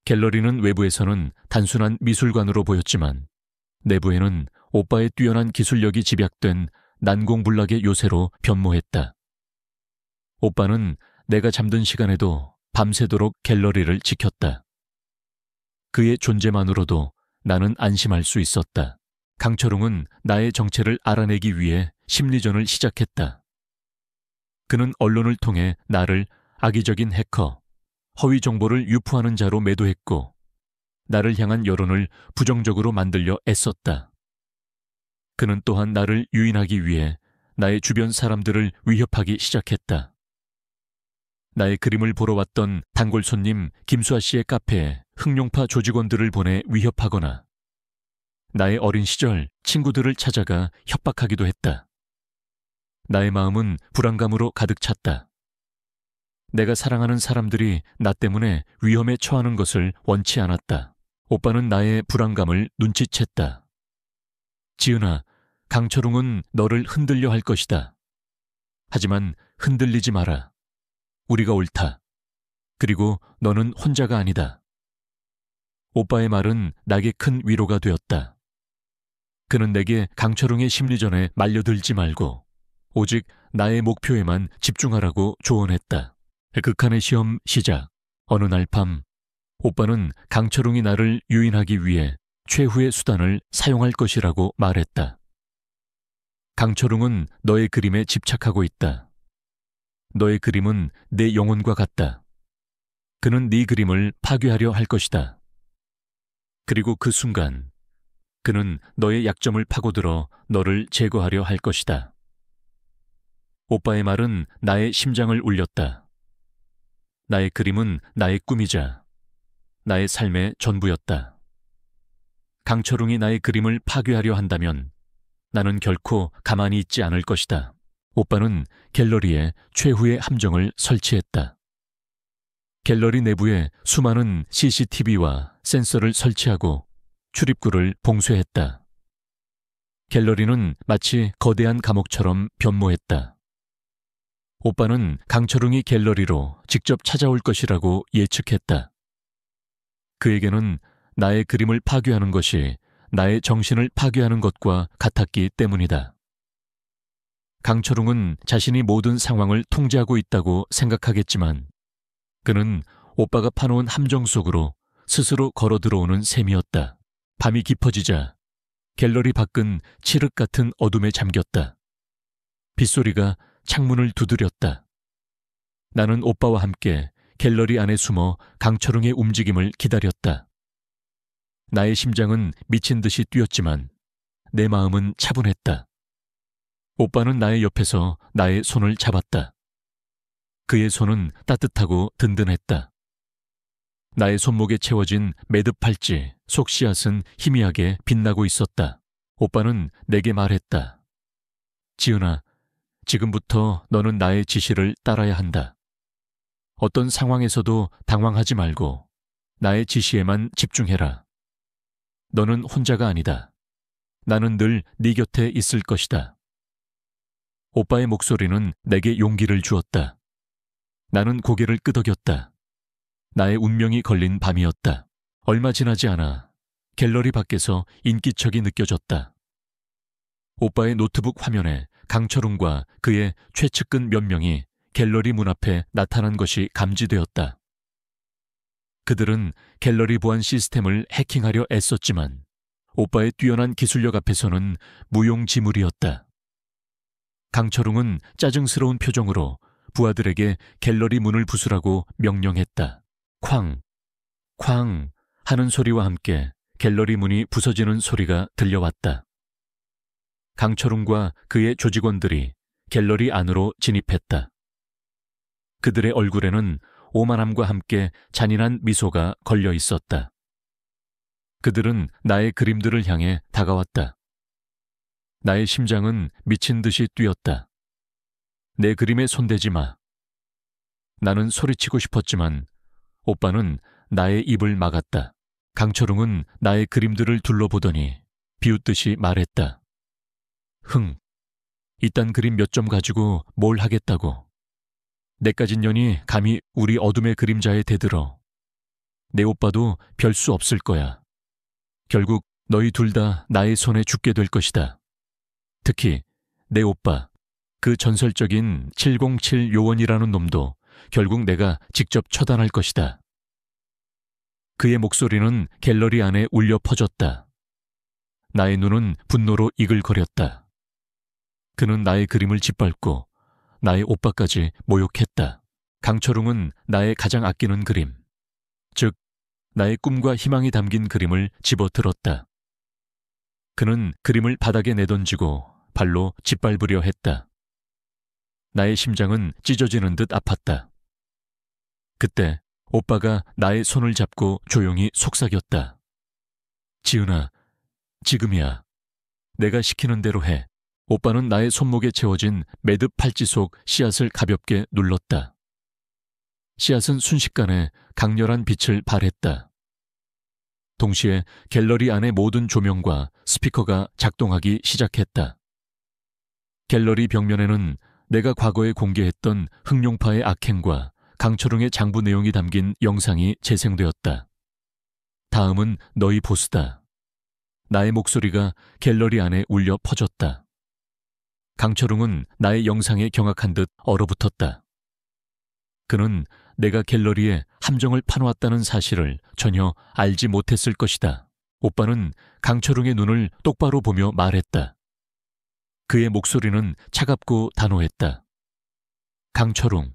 갤러리는 외부에서는 단순한 미술관으로 보였지만 내부에는 오빠의 뛰어난 기술력이 집약된 난공불락의 요새로 변모했다. 오빠는 내가 잠든 시간에도 밤새도록 갤러리를 지켰다. 그의 존재만으로도 나는 안심할 수 있었다. 강철웅은 나의 정체를 알아내기 위해 심리전을 시작했다. 그는 언론을 통해 나를 악의적인 해커, 허위 정보를 유포하는 자로 매도했고 나를 향한 여론을 부정적으로 만들려 애썼다. 그는 또한 나를 유인하기 위해 나의 주변 사람들을 위협하기 시작했다. 나의 그림을 보러 왔던 단골 손님 김수아 씨의 카페에 흑룡파 조직원들을 보내 위협하거나 나의 어린 시절 친구들을 찾아가 협박하기도 했다. 나의 마음은 불안감으로 가득 찼다. 내가 사랑하는 사람들이 나 때문에 위험에 처하는 것을 원치 않았다. 오빠는 나의 불안감을 눈치챘다. 지은아, 강철웅은 너를 흔들려 할 것이다. 하지만 흔들리지 마라. 우리가 옳다. 그리고 너는 혼자가 아니다. 오빠의 말은 나에게 큰 위로가 되었다. 그는 내게 강철웅의 심리전에 말려들지 말고 오직 나의 목표에만 집중하라고 조언했다. 극한의 시험 시작. 어느 날 밤 오빠는 강철웅이 나를 유인하기 위해 최후의 수단을 사용할 것이라고 말했다. 강철웅은 너의 그림에 집착하고 있다. 너의 그림은 내 영혼과 같다. 그는 네 그림을 파괴하려 할 것이다. 그리고 그 순간 그는 너의 약점을 파고들어 너를 제거하려 할 것이다. 오빠의 말은 나의 심장을 울렸다. 나의 그림은 나의 꿈이자 나의 삶의 전부였다. 강철웅이 나의 그림을 파괴하려 한다면 나는 결코 가만히 있지 않을 것이다. 오빠는 갤러리에 최후의 함정을 설치했다. 갤러리 내부에 수많은 CCTV와 센서를 설치하고 출입구를 봉쇄했다. 갤러리는 마치 거대한 감옥처럼 변모했다. 오빠는 강철웅이 갤러리로 직접 찾아올 것이라고 예측했다. 그에게는 나의 그림을 파괴하는 것이 나의 정신을 파괴하는 것과 같았기 때문이다. 강철웅은 자신이 모든 상황을 통제하고 있다고 생각하겠지만 그는 오빠가 파놓은 함정 속으로 스스로 걸어 들어오는 셈이었다. 밤이 깊어지자 갤러리 밖은 칠흑 같은 어둠에 잠겼다. 빗소리가 창문을 두드렸다. 나는 오빠와 함께 갤러리 안에 숨어 강철웅의 움직임을 기다렸다. 나의 심장은 미친 듯이 뛰었지만 내 마음은 차분했다. 오빠는 나의 옆에서 나의 손을 잡았다. 그의 손은 따뜻하고 든든했다. 나의 손목에 채워진 매듭 팔찌, 속씨앗은 희미하게 빛나고 있었다. 오빠는 내게 말했다. 지은아, 지금부터 너는 나의 지시를 따라야 한다. 어떤 상황에서도 당황하지 말고 나의 지시에만 집중해라. 너는 혼자가 아니다. 나는 늘 네 곁에 있을 것이다. 오빠의 목소리는 내게 용기를 주었다. 나는 고개를 끄덕였다. 나의 운명이 걸린 밤이었다. 얼마 지나지 않아 갤러리 밖에서 인기척이 느껴졌다. 오빠의 노트북 화면에 강철웅과 그의 최측근 몇 명이 갤러리 문 앞에 나타난 것이 감지되었다. 그들은 갤러리 보안 시스템을 해킹하려 애썼지만 오빠의 뛰어난 기술력 앞에서는 무용지물이었다. 강철웅은 짜증스러운 표정으로 부하들에게 갤러리 문을 부수라고 명령했다. 쾅! 쾅! 하는 소리와 함께 갤러리 문이 부서지는 소리가 들려왔다. 강철웅과 그의 조직원들이 갤러리 안으로 진입했다. 그들의 얼굴에는 오만함과 함께 잔인한 미소가 걸려 있었다. 그들은 나의 그림들을 향해 다가왔다. 나의 심장은 미친 듯이 뛰었다. 내 그림에 손대지 마. 나는 소리치고 싶었지만 오빠는 나의 입을 막았다. 강철웅은 나의 그림들을 둘러보더니 비웃듯이 말했다. 흥, 이딴 그림 몇 점 가지고 뭘 하겠다고. 내까진 년이 감히 우리 어둠의 그림자에 대들어. 내 오빠도 별 수 없을 거야. 결국 너희 둘 다 나의 손에 죽게 될 것이다. 특히 내 오빠, 그 전설적인 707 요원이라는 놈도 결국 내가 직접 처단할 것이다. 그의 목소리는 갤러리 안에 울려 퍼졌다. 나의 눈은 분노로 이글거렸다. 그는 나의 그림을 짓밟고 나의 오빠까지 모욕했다. 강철웅은 나의 가장 아끼는 그림, 즉 나의 꿈과 희망이 담긴 그림을 집어들었다. 그는 그림을 바닥에 내던지고 발로 짓밟으려 했다. 나의 심장은 찢어지는 듯 아팠다. 그때 오빠가 나의 손을 잡고 조용히 속삭였다. 지은아, 지금이야. 내가 시키는 대로 해. 오빠는 나의 손목에 채워진 매듭 팔찌 속 씨앗을 가볍게 눌렀다. 씨앗은 순식간에 강렬한 빛을 발했다. 동시에 갤러리 안의 모든 조명과 스피커가 작동하기 시작했다. 갤러리 벽면에는 내가 과거에 공개했던 흑룡파의 악행과 강철웅의 장부 내용이 담긴 영상이 재생되었다. 다음은 너희 보스다. 나의 목소리가 갤러리 안에 울려 퍼졌다. 강철웅은 나의 영상에 경악한 듯 얼어붙었다. 그는 내가 갤러리에 함정을 파놓았다는 사실을 전혀 알지 못했을 것이다. 오빠는 강철웅의 눈을 똑바로 보며 말했다. 그의 목소리는 차갑고 단호했다. 강철웅,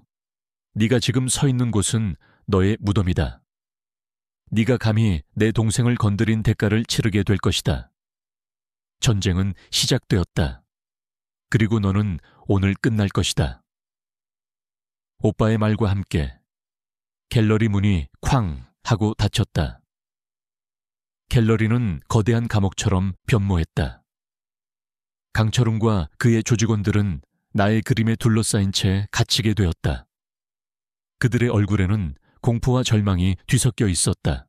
네가 지금 서 있는 곳은 너의 무덤이다. 네가 감히 내 동생을 건드린 대가를 치르게 될 것이다. 전쟁은 시작되었다. 그리고 너는 오늘 끝날 것이다. 오빠의 말과 함께 갤러리 문이 쾅 하고 닫혔다. 갤러리는 거대한 감옥처럼 변모했다. 강철웅과 그의 조직원들은 나의 그림에 둘러싸인 채 갇히게 되었다. 그들의 얼굴에는 공포와 절망이 뒤섞여 있었다.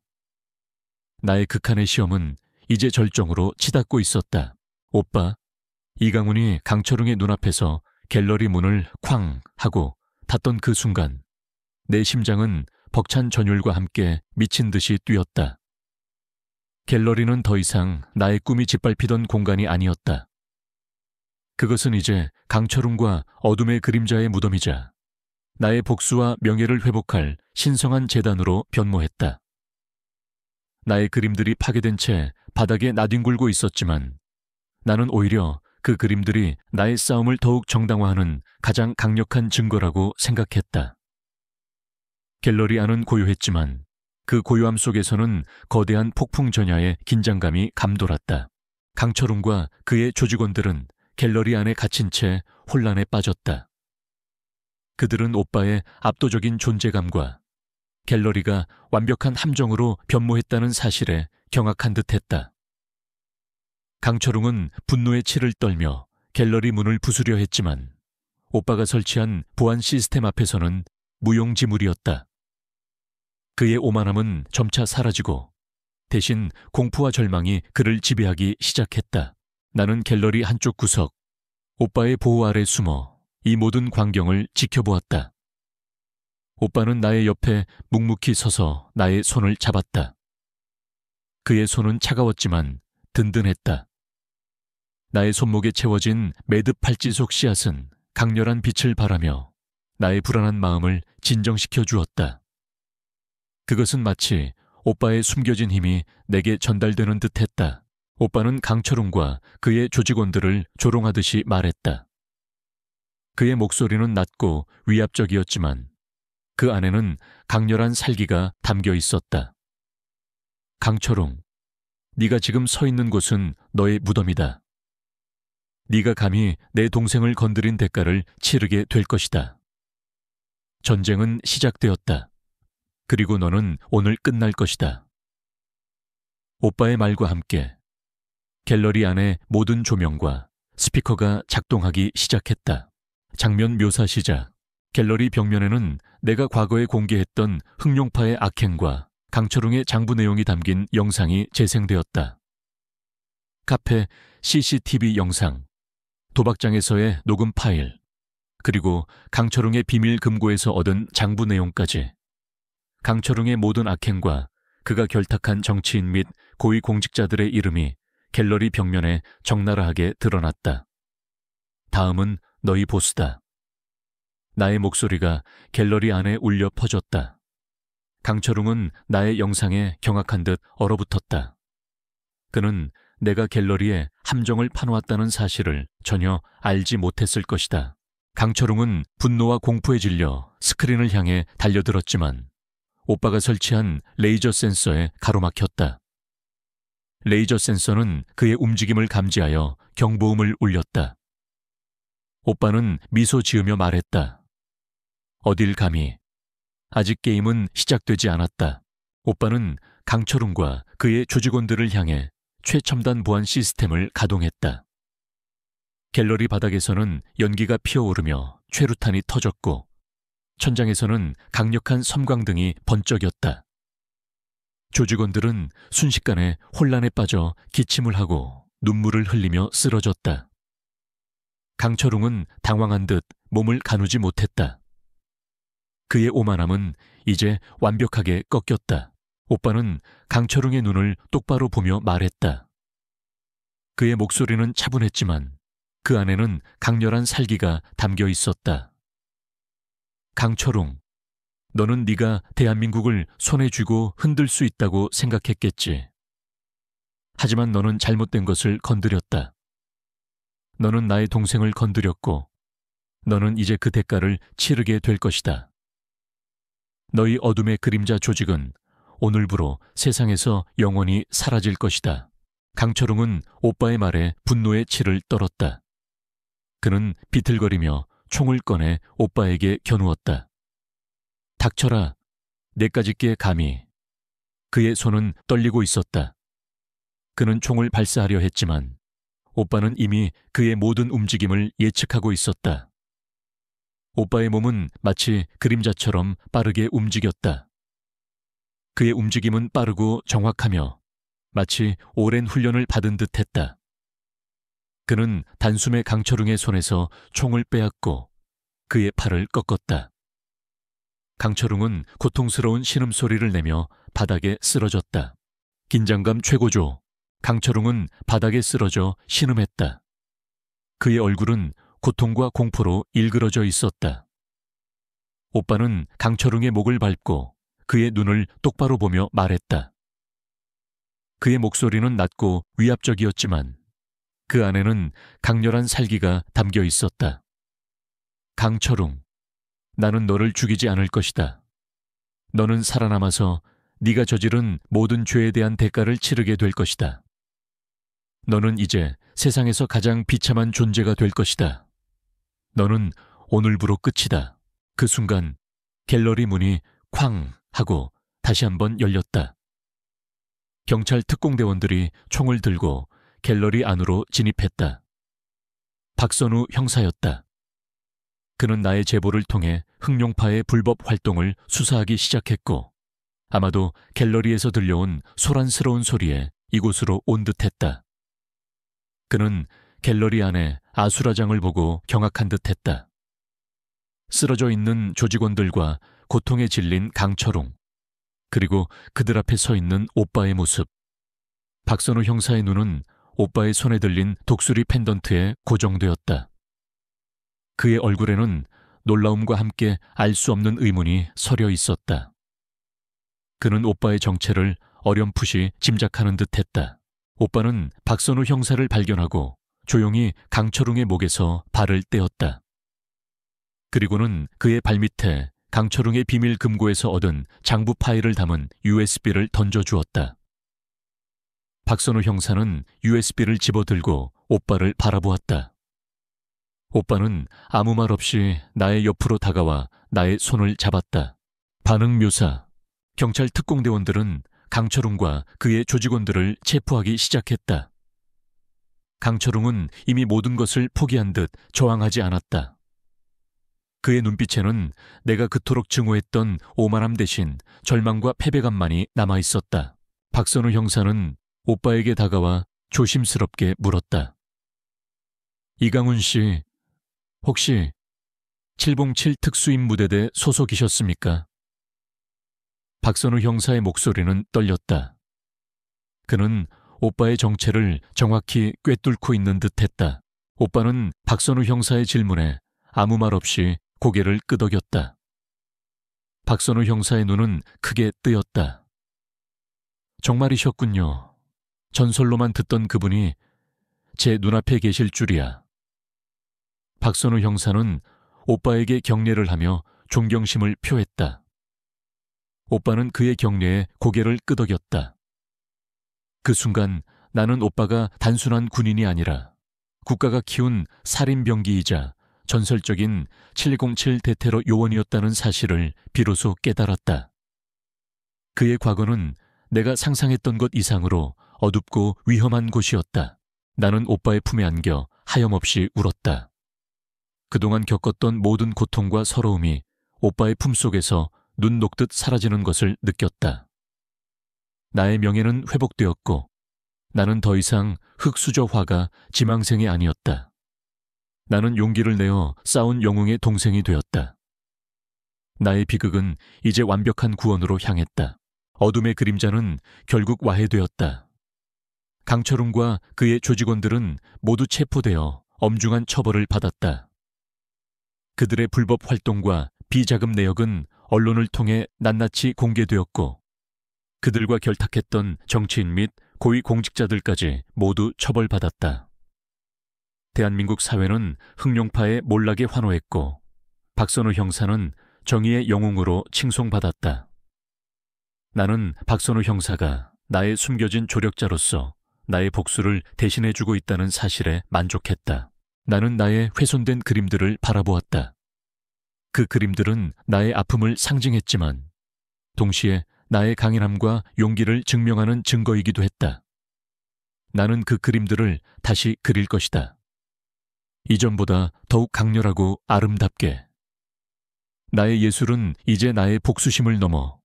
나의 극한의 시험은 이제 절정으로 치닫고 있었다. 오빠, 이강훈이 강철웅의 눈앞에서 갤러리 문을 쾅 하고 닫던 그 순간 내 심장은 벅찬 전율과 함께 미친 듯이 뛰었다. 갤러리는 더 이상 나의 꿈이 짓밟히던 공간이 아니었다. 그것은 이제 강철웅과 어둠의 그림자의 무덤이자 나의 복수와 명예를 회복할 신성한 재단으로 변모했다. 나의 그림들이 파괴된 채 바닥에 나뒹굴고 있었지만 나는 오히려 그 그림들이 나의 싸움을 더욱 정당화하는 가장 강력한 증거라고 생각했다. 갤러리 안은 고요했지만 그 고요함 속에서는 거대한 폭풍 전야의 긴장감이 감돌았다. 강철웅과 그의 조직원들은 갤러리 안에 갇힌 채 혼란에 빠졌다. 그들은 오빠의 압도적인 존재감과 갤러리가 완벽한 함정으로 변모했다는 사실에 경악한 듯했다. 강철웅은 분노의 치를 떨며 갤러리 문을 부수려 했지만 오빠가 설치한 보안 시스템 앞에서는 무용지물이었다. 그의 오만함은 점차 사라지고 대신 공포와 절망이 그를 지배하기 시작했다. 나는 갤러리 한쪽 구석, 오빠의 보호 아래 숨어 이 모든 광경을 지켜보았다. 오빠는 나의 옆에 묵묵히 서서 나의 손을 잡았다. 그의 손은 차가웠지만 든든했다. 나의 손목에 채워진 매듭 팔찌 속 씨앗은 강렬한 빛을 발하며 나의 불안한 마음을 진정시켜 주었다. 그것은 마치 오빠의 숨겨진 힘이 내게 전달되는 듯했다. 오빠는 강철웅과 그의 조직원들을 조롱하듯이 말했다. 그의 목소리는 낮고 위압적이었지만 그 안에는 강렬한 살기가 담겨 있었다. 강철웅, 네가 지금 서 있는 곳은 너의 무덤이다. 네가 감히 내 동생을 건드린 대가를 치르게 될 것이다. 전쟁은 시작되었다. 그리고 너는 오늘 끝날 것이다. 오빠의 말과 함께 갤러리 안의 모든 조명과 스피커가 작동하기 시작했다. 장면 묘사 시작. 갤러리 벽면에는 내가 과거에 공개했던 흑룡파의 악행과 강철웅의 장부 내용이 담긴 영상이 재생되었다. 카페 CCTV 영상, 도박장에서의 녹음 파일, 그리고 강철웅의 비밀 금고에서 얻은 장부 내용까지. 강철웅의 모든 악행과 그가 결탁한 정치인 및 고위공직자들의 이름이 갤러리 벽면에 적나라하게 드러났다. 다음은 너희 보스다. 나의 목소리가 갤러리 안에 울려 퍼졌다. 강철웅은 나의 영상에 경악한 듯 얼어붙었다. 그는 내가 갤러리에 함정을 파놓았다는 사실을 전혀 알지 못했을 것이다. 강철웅은 분노와 공포에 질려 스크린을 향해 달려들었지만 오빠가 설치한 레이저 센서에 가로막혔다. 레이저 센서는 그의 움직임을 감지하여 경보음을 울렸다. 오빠는 미소 지으며 말했다. 어딜 감히. 아직 게임은 시작되지 않았다. 오빠는 강철웅과 그의 조직원들을 향해 최첨단 보안 시스템을 가동했다. 갤러리 바닥에서는 연기가 피어오르며 최루탄이 터졌고 천장에서는 강력한 섬광등이 번쩍였다. 조직원들은 순식간에 혼란에 빠져 기침을 하고 눈물을 흘리며 쓰러졌다. 강철웅은 당황한 듯 몸을 가누지 못했다. 그의 오만함은 이제 완벽하게 꺾였다. 오빠는 강철웅의 눈을 똑바로 보며 말했다. 그의 목소리는 차분했지만 그 안에는 강렬한 살기가 담겨 있었다. 강철웅, 너는 네가 대한민국을 손에 쥐고 흔들 수 있다고 생각했겠지. 하지만 너는 잘못된 것을 건드렸다. 너는 나의 동생을 건드렸고 너는 이제 그 대가를 치르게 될 것이다. 너희 어둠의 그림자 조직은 오늘부로 세상에서 영원히 사라질 것이다. 강철웅은 오빠의 말에 분노의 치를 떨었다. 그는 비틀거리며 총을 꺼내 오빠에게 겨누었다. 닥쳐라, 내까짓게 감히. 그의 손은 떨리고 있었다. 그는 총을 발사하려 했지만 오빠는 이미 그의 모든 움직임을 예측하고 있었다. 오빠의 몸은 마치 그림자처럼 빠르게 움직였다. 그의 움직임은 빠르고 정확하며 마치 오랜 훈련을 받은 듯했다. 그는 단숨에 강철웅의 손에서 총을 빼앗고 그의 팔을 꺾었다. 강철웅은 고통스러운 신음소리를 내며 바닥에 쓰러졌다. 긴장감 최고조. 강철웅은 바닥에 쓰러져 신음했다. 그의 얼굴은 고통과 공포로 일그러져 있었다. 오빠는 강철웅의 목을 밟고 그의 눈을 똑바로 보며 말했다. 그의 목소리는 낮고 위압적이었지만 그 안에는 강렬한 살기가 담겨 있었다. 강철웅, 나는 너를 죽이지 않을 것이다. 너는 살아남아서 네가 저지른 모든 죄에 대한 대가를 치르게 될 것이다. 너는 이제 세상에서 가장 비참한 존재가 될 것이다. 너는 오늘부로 끝이다. 그 순간 갤러리 문이 쾅 하고 다시 한번 열렸다. 경찰 특공대원들이 총을 들고 갤러리 안으로 진입했다. 박선우 형사였다. 그는 나의 제보를 통해 흑룡파의 불법 활동을 수사하기 시작했고 아마도 갤러리에서 들려온 소란스러운 소리에 이곳으로 온 듯했다. 그는 갤러리 안에 아수라장을 보고 경악한 듯했다. 쓰러져 있는 조직원들과 고통에 질린 강철웅, 그리고 그들 앞에 서 있는 오빠의 모습. 박선우 형사의 눈은 오빠의 손에 들린 독수리 펜던트에 고정되었다. 그의 얼굴에는 놀라움과 함께 알 수 없는 의문이 서려 있었다. 그는 오빠의 정체를 어렴풋이 짐작하는 듯했다. 오빠는 박선우 형사를 발견하고 조용히 강철웅의 목에서 발을 떼었다. 그리고는 그의 발밑에 강철웅의 비밀 금고에서 얻은 장부 파일을 담은 USB를 던져주었다. 박선우 형사는 USB를 집어들고 오빠를 바라보았다. 오빠는 아무 말 없이 나의 옆으로 다가와 나의 손을 잡았다. 반응 묘사. 경찰 특공대원들은 강철웅과 그의 조직원들을 체포하기 시작했다. 강철웅은 이미 모든 것을 포기한 듯 저항하지 않았다. 그의 눈빛에는 내가 그토록 증오했던 오만함 대신 절망과 패배감만이 남아있었다. 박선우 형사는 오빠에게 다가와 조심스럽게 물었다. 이강훈 씨, 혹시 707 특수임무대대 소속이셨습니까? 박선우 형사의 목소리는 떨렸다. 그는 오빠의 정체를 정확히 꿰뚫고 있는 듯했다. 오빠는 박선우 형사의 질문에 아무 말 없이 고개를 끄덕였다. 박선우 형사의 눈은 크게 뜨였다. 정말이셨군요. 전설로만 듣던 그분이 제 눈앞에 계실 줄이야. 박선우 형사는 오빠에게 경례를 하며 존경심을 표했다. 오빠는 그의 경례에 고개를 끄덕였다. 그 순간 나는 오빠가 단순한 군인이 아니라 국가가 키운 살인병기이자 전설적인 707 대테러 요원이었다는 사실을 비로소 깨달았다. 그의 과거는 내가 상상했던 것 이상으로 어둡고 위험한 곳이었다. 나는 오빠의 품에 안겨 하염없이 울었다. 그동안 겪었던 모든 고통과 서러움이 오빠의 품속에서 눈 녹듯 사라지는 것을 느꼈다. 나의 명예는 회복되었고 나는 더 이상 흑수저화가 지망생이 아니었다. 나는 용기를 내어 싸운 영웅의 동생이 되었다. 나의 비극은 이제 완벽한 구원으로 향했다. 어둠의 그림자는 결국 와해되었다. 강철웅과 그의 조직원들은 모두 체포되어 엄중한 처벌을 받았다. 그들의 불법 활동과 비자금 내역은 언론을 통해 낱낱이 공개되었고 그들과 결탁했던 정치인 및 고위 공직자들까지 모두 처벌받았다. 대한민국 사회는 흑룡파의 몰락에 환호했고 박선우 형사는 정의의 영웅으로 칭송받았다. 나는 박선우 형사가 나의 숨겨진 조력자로서 나의 복수를 대신해주고 있다는 사실에 만족했다. 나는 나의 훼손된 그림들을 바라보았다. 그 그림들은 나의 아픔을 상징했지만 동시에 나의 강인함과 용기를 증명하는 증거이기도 했다. 나는 그 그림들을 다시 그릴 것이다. 이전보다 더욱 강렬하고 아름답게. 나의 예술은 이제 나의 복수심을 넘어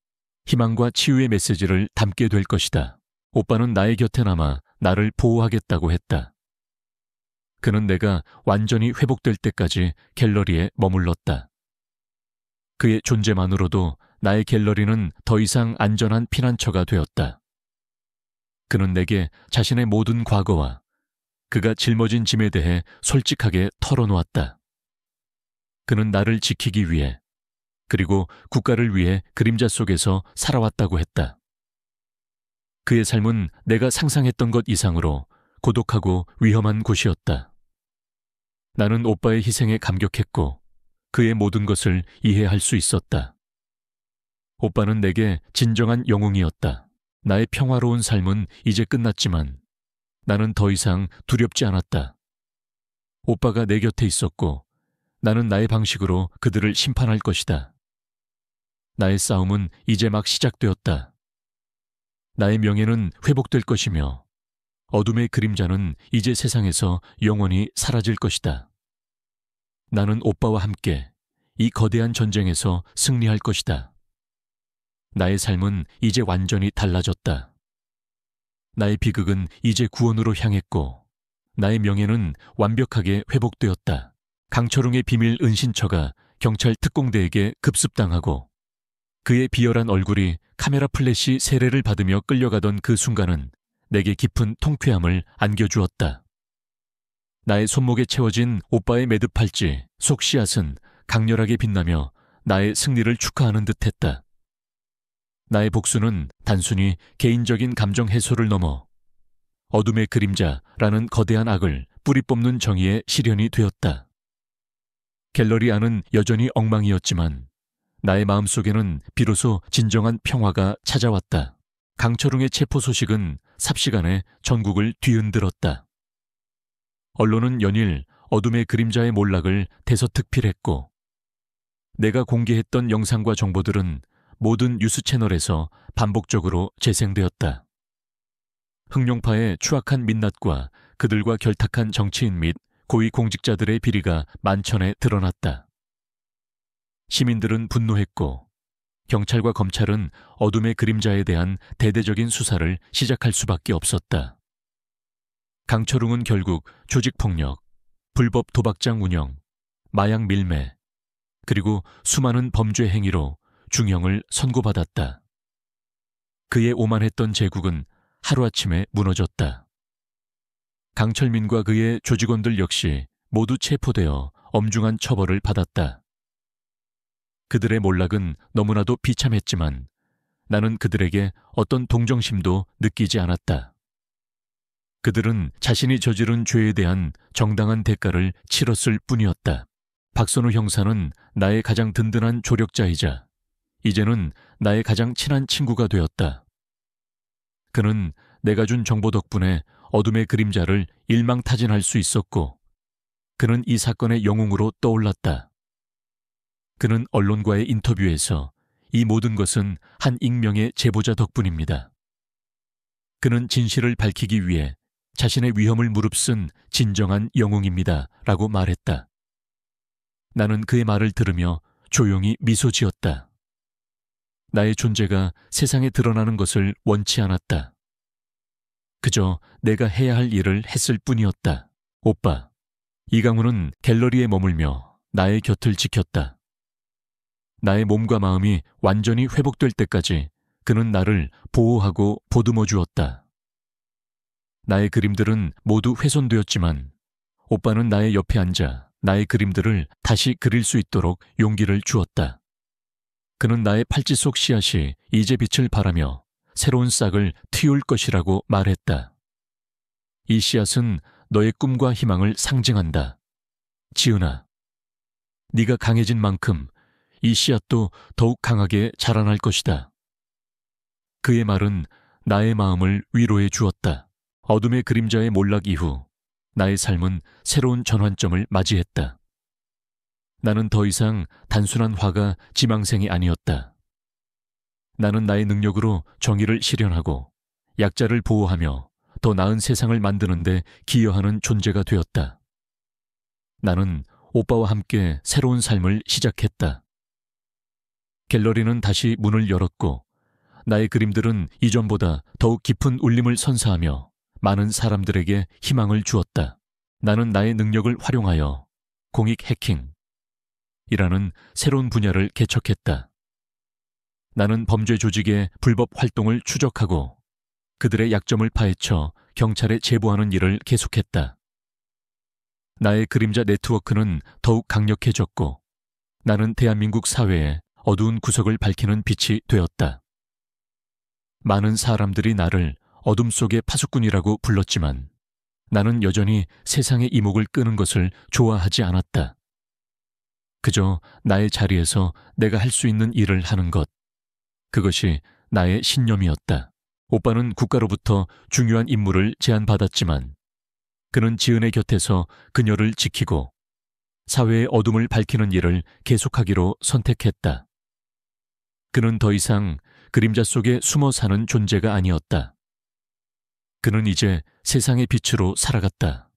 희망과 치유의 메시지를 담게 될 것이다. 오빠는 나의 곁에 남아 나를 보호하겠다고 했다. 그는 내가 완전히 회복될 때까지 갤러리에 머물렀다. 그의 존재만으로도 나의 갤러리는 더 이상 안전한 피난처가 되었다. 그는 내게 자신의 모든 과거와 그가 짊어진 짐에 대해 솔직하게 털어놓았다. 그는 나를 지키기 위해 그리고 국가를 위해 그림자 속에서 살아왔다고 했다. 그의 삶은 내가 상상했던 것 이상으로 고독하고 위험한 곳이었다. 나는 오빠의 희생에 감격했고 그의 모든 것을 이해할 수 있었다. 오빠는 내게 진정한 영웅이었다. 나의 평화로운 삶은 이제 끝났지만 나는 더 이상 두렵지 않았다. 오빠가 내 곁에 있었고 나는 나의 방식으로 그들을 심판할 것이다. 나의 싸움은 이제 막 시작되었다. 나의 명예는 회복될 것이며 어둠의 그림자는 이제 세상에서 영원히 사라질 것이다. 나는 오빠와 함께 이 거대한 전쟁에서 승리할 것이다. 나의 삶은 이제 완전히 달라졌다. 나의 비극은 이제 구원으로 향했고 나의 명예는 완벽하게 회복되었다. 강철웅의 비밀 은신처가 경찰 특공대에게 급습당하고 그의 비열한 얼굴이 카메라 플래시 세례를 받으며 끌려가던 그 순간은 내게 깊은 통쾌함을 안겨주었다. 나의 손목에 채워진 오빠의 매듭 팔찌, 속 씨앗은 강렬하게 빛나며 나의 승리를 축하하는 듯했다. 나의 복수는 단순히 개인적인 감정 해소를 넘어 어둠의 그림자라는 거대한 악을 뿌리 뽑는 정의의 실현이 되었다. 갤러리 안은 여전히 엉망이었지만 나의 마음속에는 비로소 진정한 평화가 찾아왔다. 강철웅의 체포 소식은 삽시간에 전국을 뒤흔들었다. 언론은 연일 어둠의 그림자의 몰락을 대서특필했고 내가 공개했던 영상과 정보들은 모든 뉴스 채널에서 반복적으로 재생되었다. 흑룡파의 추악한 민낯과 그들과 결탁한 정치인 및 고위공직자들의 비리가 만천에 드러났다. 시민들은 분노했고 경찰과 검찰은 어둠의 그림자에 대한 대대적인 수사를 시작할 수밖에 없었다. 강철웅은 결국 조직폭력, 불법 도박장 운영, 마약 밀매, 그리고 수많은 범죄 행위로 중형을 선고받았다. 그의 오만했던 제국은 하루아침에 무너졌다. 강철민과 그의 조직원들 역시 모두 체포되어 엄중한 처벌을 받았다. 그들의 몰락은 너무나도 비참했지만 나는 그들에게 어떤 동정심도 느끼지 않았다. 그들은 자신이 저지른 죄에 대한 정당한 대가를 치렀을 뿐이었다. 박선우 형사는 나의 가장 든든한 조력자이자 이제는 나의 가장 친한 친구가 되었다. 그는 내가 준 정보 덕분에 어둠의 그림자를 일망타진할 수 있었고 그는 이 사건의 영웅으로 떠올랐다. 그는 언론과의 인터뷰에서 이 모든 것은 한 익명의 제보자 덕분입니다. 그는 진실을 밝히기 위해 자신의 위험을 무릅쓴 진정한 영웅입니다. 라고 말했다. 나는 그의 말을 들으며 조용히 미소 지었다. 나의 존재가 세상에 드러나는 것을 원치 않았다. 그저 내가 해야 할 일을 했을 뿐이었다. 오빠, 이강훈은 갤러리에 머물며 나의 곁을 지켰다. 나의 몸과 마음이 완전히 회복될 때까지 그는 나를 보호하고 보듬어 주었다. 나의 그림들은 모두 훼손되었지만 오빠는 나의 옆에 앉아 나의 그림들을 다시 그릴 수 있도록 용기를 주었다. 그는 나의 팔찌 속 씨앗이 이제 빛을 발하며 새로운 싹을 틔울 것이라고 말했다. 이 씨앗은 너의 꿈과 희망을 상징한다. 지은아, 네가 강해진 만큼 이 씨앗도 더욱 강하게 자라날 것이다. 그의 말은 나의 마음을 위로해 주었다. 어둠의 그림자의 몰락 이후 나의 삶은 새로운 전환점을 맞이했다. 나는 더 이상 단순한 화가 지망생이 아니었다. 나는 나의 능력으로 정의를 실현하고 약자를 보호하며 더 나은 세상을 만드는 데 기여하는 존재가 되었다. 나는 오빠와 함께 새로운 삶을 시작했다. 갤러리는 다시 문을 열었고 나의 그림들은 이전보다 더욱 깊은 울림을 선사하며 많은 사람들에게 희망을 주었다. 나는 나의 능력을 활용하여 공익 해킹이라는 새로운 분야를 개척했다. 나는 범죄 조직의 불법 활동을 추적하고 그들의 약점을 파헤쳐 경찰에 제보하는 일을 계속했다. 나의 그림자 네트워크는 더욱 강력해졌고 나는 대한민국 사회의 어두운 구석을 밝히는 빛이 되었다. 많은 사람들이 나를 어둠 속의 파수꾼이라고 불렀지만 나는 여전히 세상의 이목을 끄는 것을 좋아하지 않았다. 그저 나의 자리에서 내가 할 수 있는 일을 하는 것, 그것이 나의 신념이었다. 오빠는 국가로부터 중요한 임무를 제안받았지만 그는 지은의 곁에서 그녀를 지키고 사회의 어둠을 밝히는 일을 계속하기로 선택했다. 그는 더 이상 그림자 속에 숨어 사는 존재가 아니었다. 그는 이제 세상의 빛으로 살아갔다.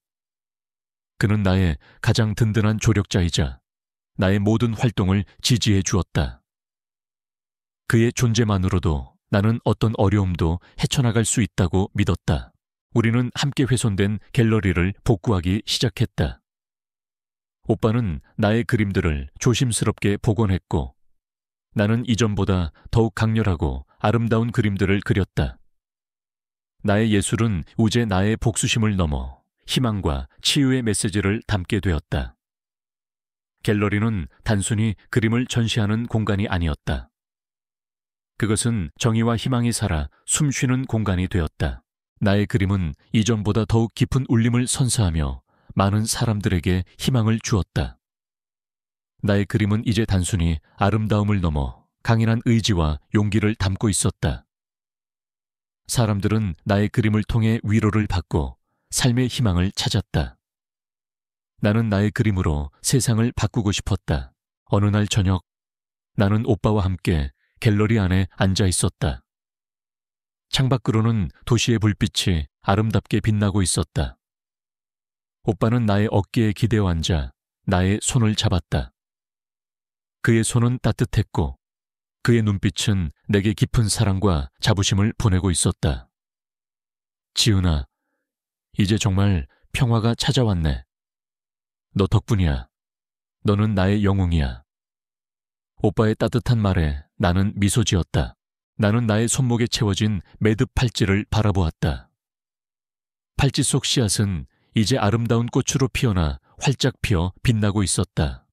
그는 나의 가장 든든한 조력자이자 나의 모든 활동을 지지해 주었다. 그의 존재만으로도 나는 어떤 어려움도 헤쳐나갈 수 있다고 믿었다. 우리는 함께 훼손된 갤러리를 복구하기 시작했다. 오빠는 나의 그림들을 조심스럽게 복원했고 나는 이전보다 더욱 강렬하고 아름다운 그림들을 그렸다. 나의 예술은 우제 나의 복수심을 넘어 희망과 치유의 메시지를 담게 되었다. 갤러리는 단순히 그림을 전시하는 공간이 아니었다. 그것은 정의와 희망이 살아 숨쉬는 공간이 되었다. 나의 그림은 이전보다 더욱 깊은 울림을 선사하며 많은 사람들에게 희망을 주었다. 나의 그림은 이제 단순히 아름다움을 넘어 강인한 의지와 용기를 담고 있었다. 사람들은 나의 그림을 통해 위로를 받고 삶의 희망을 찾았다. 나는 나의 그림으로 세상을 바꾸고 싶었다. 어느 날 저녁, 나는 오빠와 함께 갤러리 안에 앉아 있었다. 창밖으로는 도시의 불빛이 아름답게 빛나고 있었다. 오빠는 나의 어깨에 기대어 앉아 나의 손을 잡았다. 그의 손은 따뜻했고 그의 눈빛은 내게 깊은 사랑과 자부심을 보내고 있었다. 지은아, 이제 정말 평화가 찾아왔네. 너 덕분이야. 너는 나의 영웅이야. 오빠의 따뜻한 말에 나는 미소 지었다. 나는 나의 손목에 채워진 매듭 팔찌를 바라보았다. 팔찌 속 씨앗은 이제 아름다운 꽃으로 피어나 활짝 피어 빛나고 있었다.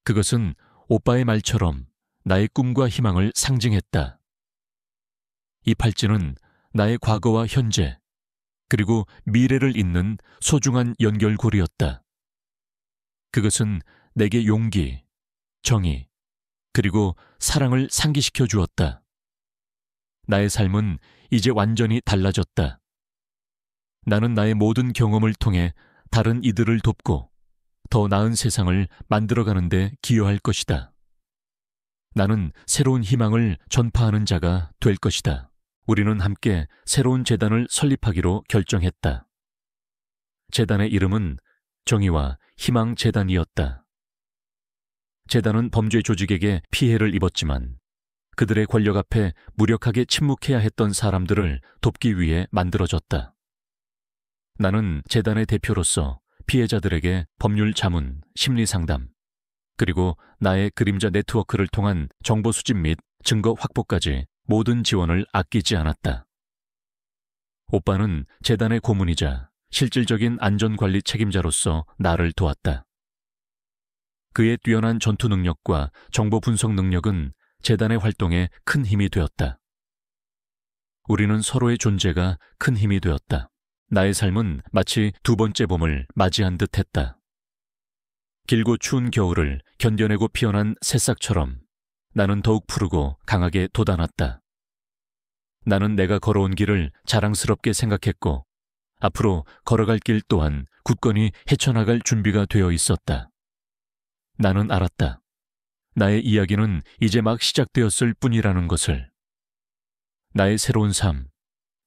그것은 오빠의 말처럼 나의 꿈과 희망을 상징했다. 이 팔찌는 나의 과거와 현재, 그리고 미래를 잇는 소중한 연결고리였다. 그것은 내게 용기, 정의, 그리고 사랑을 상기시켜 주었다. 나의 삶은 이제 완전히 달라졌다. 나는 나의 모든 경험을 통해 다른 이들을 돕고 더 나은 세상을 만들어가는 데 기여할 것이다. 나는 새로운 희망을 전파하는 자가 될 것이다. 우리는 함께 새로운 재단을 설립하기로 결정했다. 재단의 이름은 정의와 희망 재단이었다. 재단은 범죄 조직에게 피해를 입었지만 그들의 권력 앞에 무력하게 침묵해야 했던 사람들을 돕기 위해 만들어졌다. 나는 재단의 대표로서 피해자들에게 법률 자문, 심리 상담, 그리고 나의 그림자 네트워크를 통한 정보 수집 및 증거 확보까지 모든 지원을 아끼지 않았다. 오빠는 재단의 고문이자 실질적인 안전관리 책임자로서 나를 도왔다. 그의 뛰어난 전투 능력과 정보 분석 능력은 재단의 활동에 큰 힘이 되었다. 우리는 서로의 존재가 큰 힘이 되었다. 나의 삶은 마치 두 번째 봄을 맞이한 듯했다. 길고 추운 겨울을 견뎌내고 피어난 새싹처럼 나는 더욱 푸르고 강하게 돋아났다. 나는 내가 걸어온 길을 자랑스럽게 생각했고 앞으로 걸어갈 길 또한 굳건히 헤쳐나갈 준비가 되어 있었다. 나는 알았다. 나의 이야기는 이제 막 시작되었을 뿐이라는 것을. 나의 새로운 삶,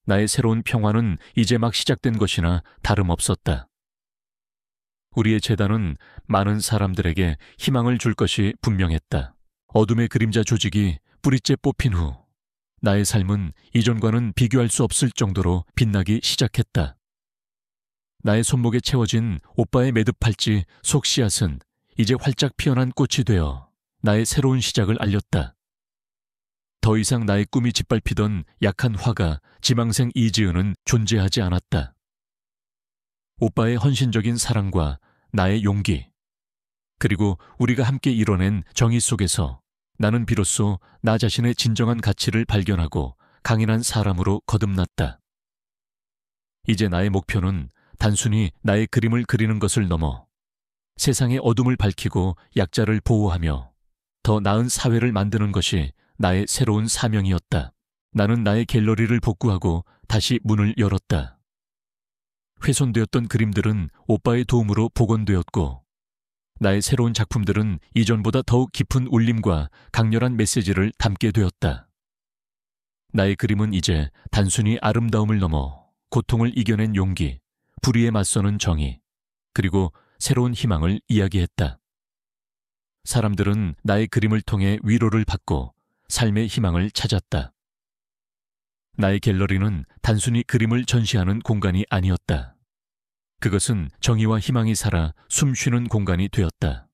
나의 새로운 평화는 이제 막 시작된 것이나 다름없었다. 우리의 재단은 많은 사람들에게 희망을 줄 것이 분명했다. 어둠의 그림자 조직이 뿌리째 뽑힌 후 나의 삶은 이전과는 비교할 수 없을 정도로 빛나기 시작했다. 나의 손목에 채워진 오빠의 매듭 팔찌 속 씨앗은 이제 활짝 피어난 꽃이 되어 나의 새로운 시작을 알렸다. 더 이상 나의 꿈이 짓밟히던 약한 화가 지망생 이지은은 존재하지 않았다. 오빠의 헌신적인 사랑과 나의 용기, 그리고 우리가 함께 이뤄낸 정의 속에서 나는 비로소 나 자신의 진정한 가치를 발견하고 강인한 사람으로 거듭났다. 이제 나의 목표는 단순히 나의 그림을 그리는 것을 넘어 세상의 어둠을 밝히고 약자를 보호하며 더 나은 사회를 만드는 것이 나의 새로운 사명이었다. 나는 나의 갤러리를 복구하고 다시 문을 열었다. 훼손되었던 그림들은 오빠의 도움으로 복원되었고 나의 새로운 작품들은 이전보다 더욱 깊은 울림과 강렬한 메시지를 담게 되었다. 나의 그림은 이제 단순히 아름다움을 넘어 고통을 이겨낸 용기, 불의에 맞서는 정의, 그리고 새로운 희망을 이야기했다. 사람들은 나의 그림을 통해 위로를 받고 삶의 희망을 찾았다. 나의 갤러리는 단순히 그림을 전시하는 공간이 아니었다. 그것은 정의와 희망이 살아 숨쉬는 공간이 되었다.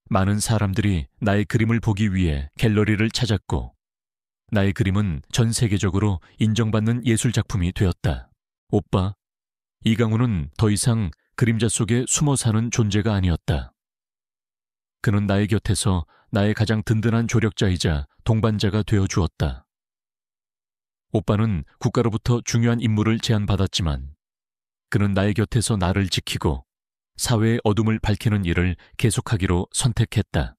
많은 사람들이 나의 그림을 보기 위해 갤러리를 찾았고, 나의 그림은 전 세계적으로 인정받는 예술작품이 되었다. 오빠, 이강우는 더 이상 그림자 속에 숨어 사는 존재가 아니었다. 그는 나의 곁에서 나의 가장 든든한 조력자이자 동반자가 되어 주었다. 오빠는 국가로부터 중요한 임무를 제안받았지만 그는 나의 곁에서 나를 지키고 사회의 어둠을 밝히는 일을 계속하기로 선택했다.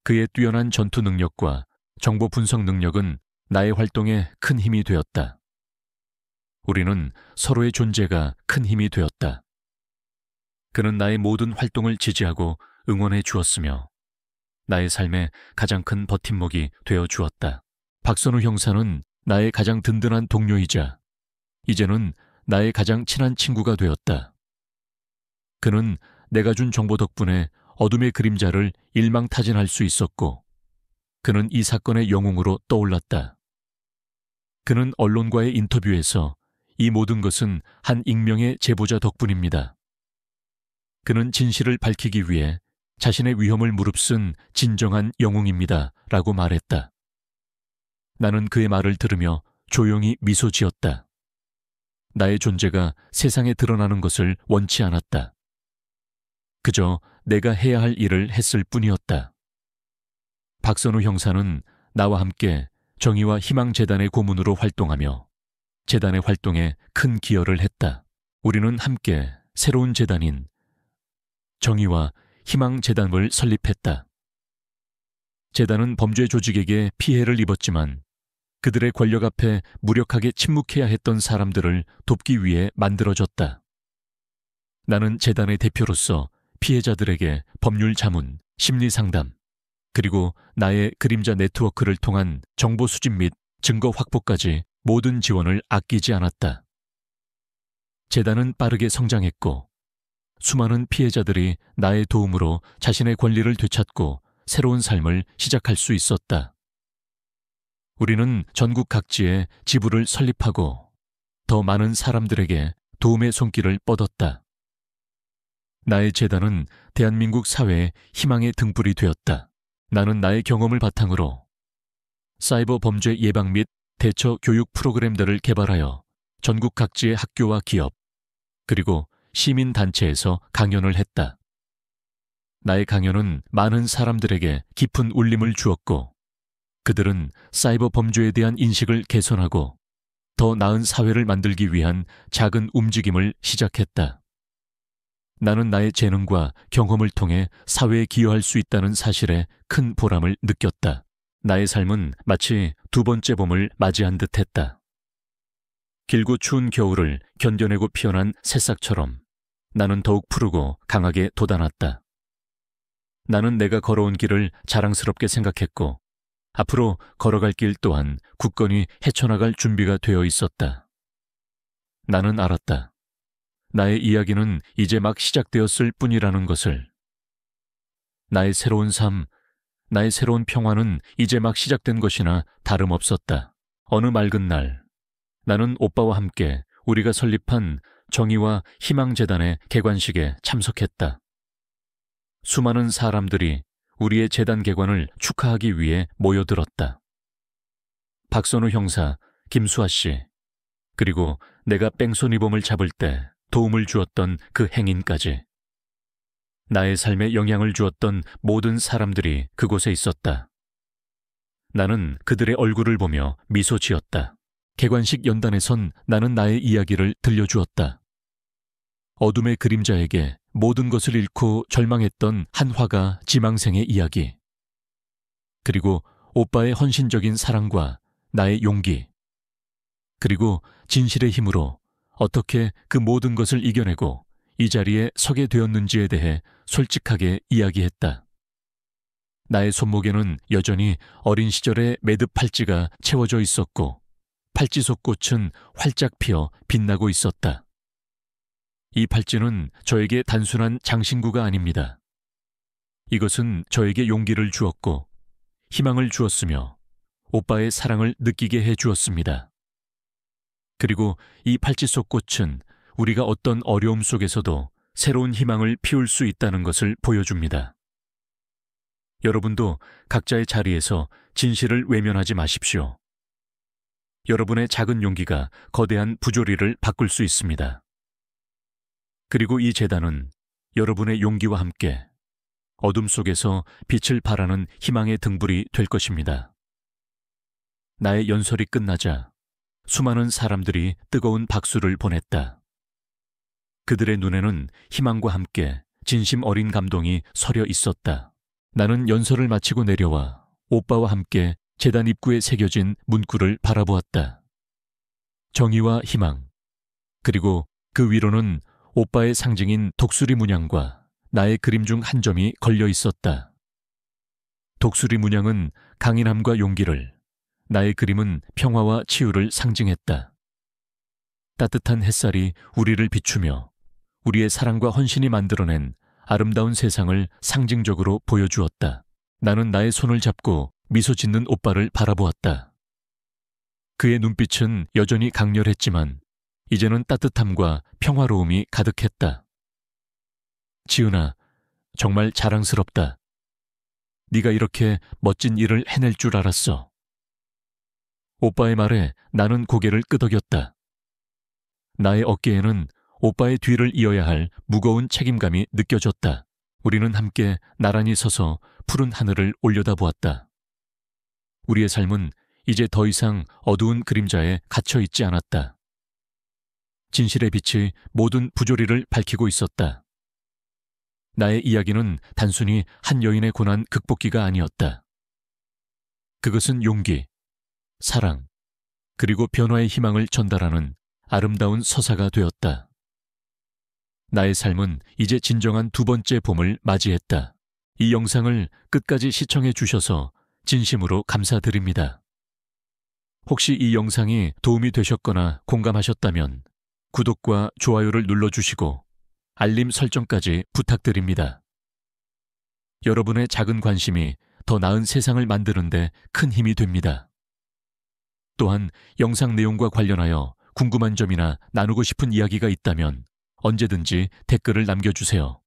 그의 뛰어난 전투 능력과 정보 분석 능력은 나의 활동에 큰 힘이 되었다. 우리는 서로의 존재가 큰 힘이 되었다. 그는 나의 모든 활동을 지지하고 응원해 주었으며 나의 삶에 가장 큰 버팀목이 되어 주었다. 박선우 형사는 나의 가장 든든한 동료이자 이제는 나의 가장 친한 친구가 되었다. 그는 내가 준 정보 덕분에 어둠의 그림자를 일망타진할 수 있었고 그는 이 사건의 영웅으로 떠올랐다. 그는 언론과의 인터뷰에서 이 모든 것은 한 익명의 제보자 덕분입니다. 그는 진실을 밝히기 위해 자신의 위험을 무릅쓴 진정한 영웅입니다. 라고 말했다. 나는 그의 말을 들으며 조용히 미소 지었다. 나의 존재가 세상에 드러나는 것을 원치 않았다. 그저 내가 해야 할 일을 했을 뿐이었다. 박선우 형사는 나와 함께 정의와 희망재단의 고문으로 활동하며 재단의 활동에 큰 기여를 했다. 우리는 함께 새로운 재단인 정의와 희망재단을 설립했다. 재단은 범죄 조직에게 피해를 입었지만 그들의 권력 앞에 무력하게 침묵해야 했던 사람들을 돕기 위해 만들어졌다. 나는 재단의 대표로서 피해자들에게 법률 자문, 심리 상담, 그리고 나의 그림자 네트워크를 통한 정보 수집 및 증거 확보까지 모든 지원을 아끼지 않았다. 재단은 빠르게 성장했고 수많은 피해자들이 나의 도움으로 자신의 권리를 되찾고 새로운 삶을 시작할 수 있었다. 우리는 전국 각지에 지부를 설립하고 더 많은 사람들에게 도움의 손길을 뻗었다. 나의 재단은 대한민국 사회의 희망의 등불이 되었다. 나는 나의 경험을 바탕으로 사이버 범죄 예방 및 대처 교육 프로그램들을 개발하여 전국 각지의 학교와 기업, 그리고 시민단체에서 강연을 했다. 나의 강연은 많은 사람들에게 깊은 울림을 주었고 그들은 사이버 범죄에 대한 인식을 개선하고 더 나은 사회를 만들기 위한 작은 움직임을 시작했다. 나는 나의 재능과 경험을 통해 사회에 기여할 수 있다는 사실에 큰 보람을 느꼈다. 나의 삶은 마치 두 번째 봄을 맞이한 듯했다. 길고 추운 겨울을 견뎌내고 피어난 새싹처럼 나는 더욱 푸르고 강하게 돋아났다. 나는 내가 걸어온 길을 자랑스럽게 생각했고 앞으로 걸어갈 길 또한 굳건히 헤쳐나갈 준비가 되어 있었다. 나는 알았다. 나의 이야기는 이제 막 시작되었을 뿐이라는 것을. 나의 새로운 삶, 나의 새로운 평화는 이제 막 시작된 것이나 다름없었다. 어느 맑은 날, 나는 오빠와 함께 우리가 설립한 정의와 희망재단의 개관식에 참석했다. 수많은 사람들이 우리의 재단 개관을 축하하기 위해 모여들었다. 박선우 형사, 김수아 씨, 그리고 내가 뺑소니범을 잡을 때 도움을 주었던 그 행인까지. 나의 삶에 영향을 주었던 모든 사람들이 그곳에 있었다. 나는 그들의 얼굴을 보며 미소 지었다. 개관식 연단에선 나는 나의 이야기를 들려주었다. 어둠의 그림자에게 모든 것을 잃고 절망했던 한 화가 지망생의 이야기. 그리고 오빠의 헌신적인 사랑과 나의 용기. 그리고 진실의 힘으로 어떻게 그 모든 것을 이겨내고 이 자리에 서게 되었는지에 대해 솔직하게 이야기했다. 나의 손목에는 여전히 어린 시절의 매듭 팔찌가 채워져 있었고 팔찌 속 꽃은 활짝 피어 빛나고 있었다. 이 팔찌는 저에게 단순한 장신구가 아닙니다. 이것은 저에게 용기를 주었고 희망을 주었으며 오빠의 사랑을 느끼게 해 주었습니다. 그리고 이 팔찌속 꽃은 우리가 어떤 어려움 속에서도 새로운 희망을 피울 수 있다는 것을 보여줍니다. 여러분도 각자의 자리에서 진실을 외면하지 마십시오. 여러분의 작은 용기가 거대한 부조리를 바꿀 수 있습니다. 그리고 이 재단은 여러분의 용기와 함께 어둠 속에서 빛을 발하는 희망의 등불이 될 것입니다. 나의 연설이 끝나자 수많은 사람들이 뜨거운 박수를 보냈다. 그들의 눈에는 희망과 함께 진심 어린 감동이 서려 있었다. 나는 연설을 마치고 내려와 오빠와 함께 재단 입구에 새겨진 문구를 바라보았다. 정의와 희망, 그리고 그 위로는 오빠의 상징인 독수리 문양과 나의 그림 중 한 점이 걸려 있었다. 독수리 문양은 강인함과 용기를, 나의 그림은 평화와 치유를 상징했다. 따뜻한 햇살이 우리를 비추며 우리의 사랑과 헌신이 만들어낸 아름다운 세상을 상징적으로 보여주었다. 나는 나의 손을 잡고 미소 짓는 오빠를 바라보았다. 그의 눈빛은 여전히 강렬했지만 이제는 따뜻함과 평화로움이 가득했다. 지은아, 정말 자랑스럽다. 네가 이렇게 멋진 일을 해낼 줄 알았어. 오빠의 말에 나는 고개를 끄덕였다. 나의 어깨에는 오빠의 뒤를 이어야 할 무거운 책임감이 느껴졌다. 우리는 함께 나란히 서서 푸른 하늘을 올려다보았다. 우리의 삶은 이제 더 이상 어두운 그림자에 갇혀 있지 않았다. 진실의 빛이 모든 부조리를 밝히고 있었다. 나의 이야기는 단순히 한 여인의 고난 극복기가 아니었다. 그것은 용기, 사랑, 그리고 변화의 희망을 전달하는 아름다운 서사가 되었다. 나의 삶은 이제 진정한 두 번째 봄을 맞이했다. 이 영상을 끝까지 시청해 주셔서 진심으로 감사드립니다. 혹시 이 영상이 도움이 되셨거나 공감하셨다면 구독과 좋아요를 눌러주시고 알림 설정까지 부탁드립니다. 여러분의 작은 관심이 더 나은 세상을 만드는 데 큰 힘이 됩니다. 또한 영상 내용과 관련하여 궁금한 점이나 나누고 싶은 이야기가 있다면 언제든지 댓글을 남겨주세요.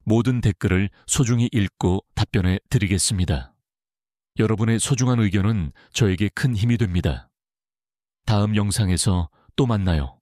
모든 댓글을 소중히 읽고 답변해 드리겠습니다. 여러분의 소중한 의견은 저에게 큰 힘이 됩니다. 다음 영상에서 또 만나요.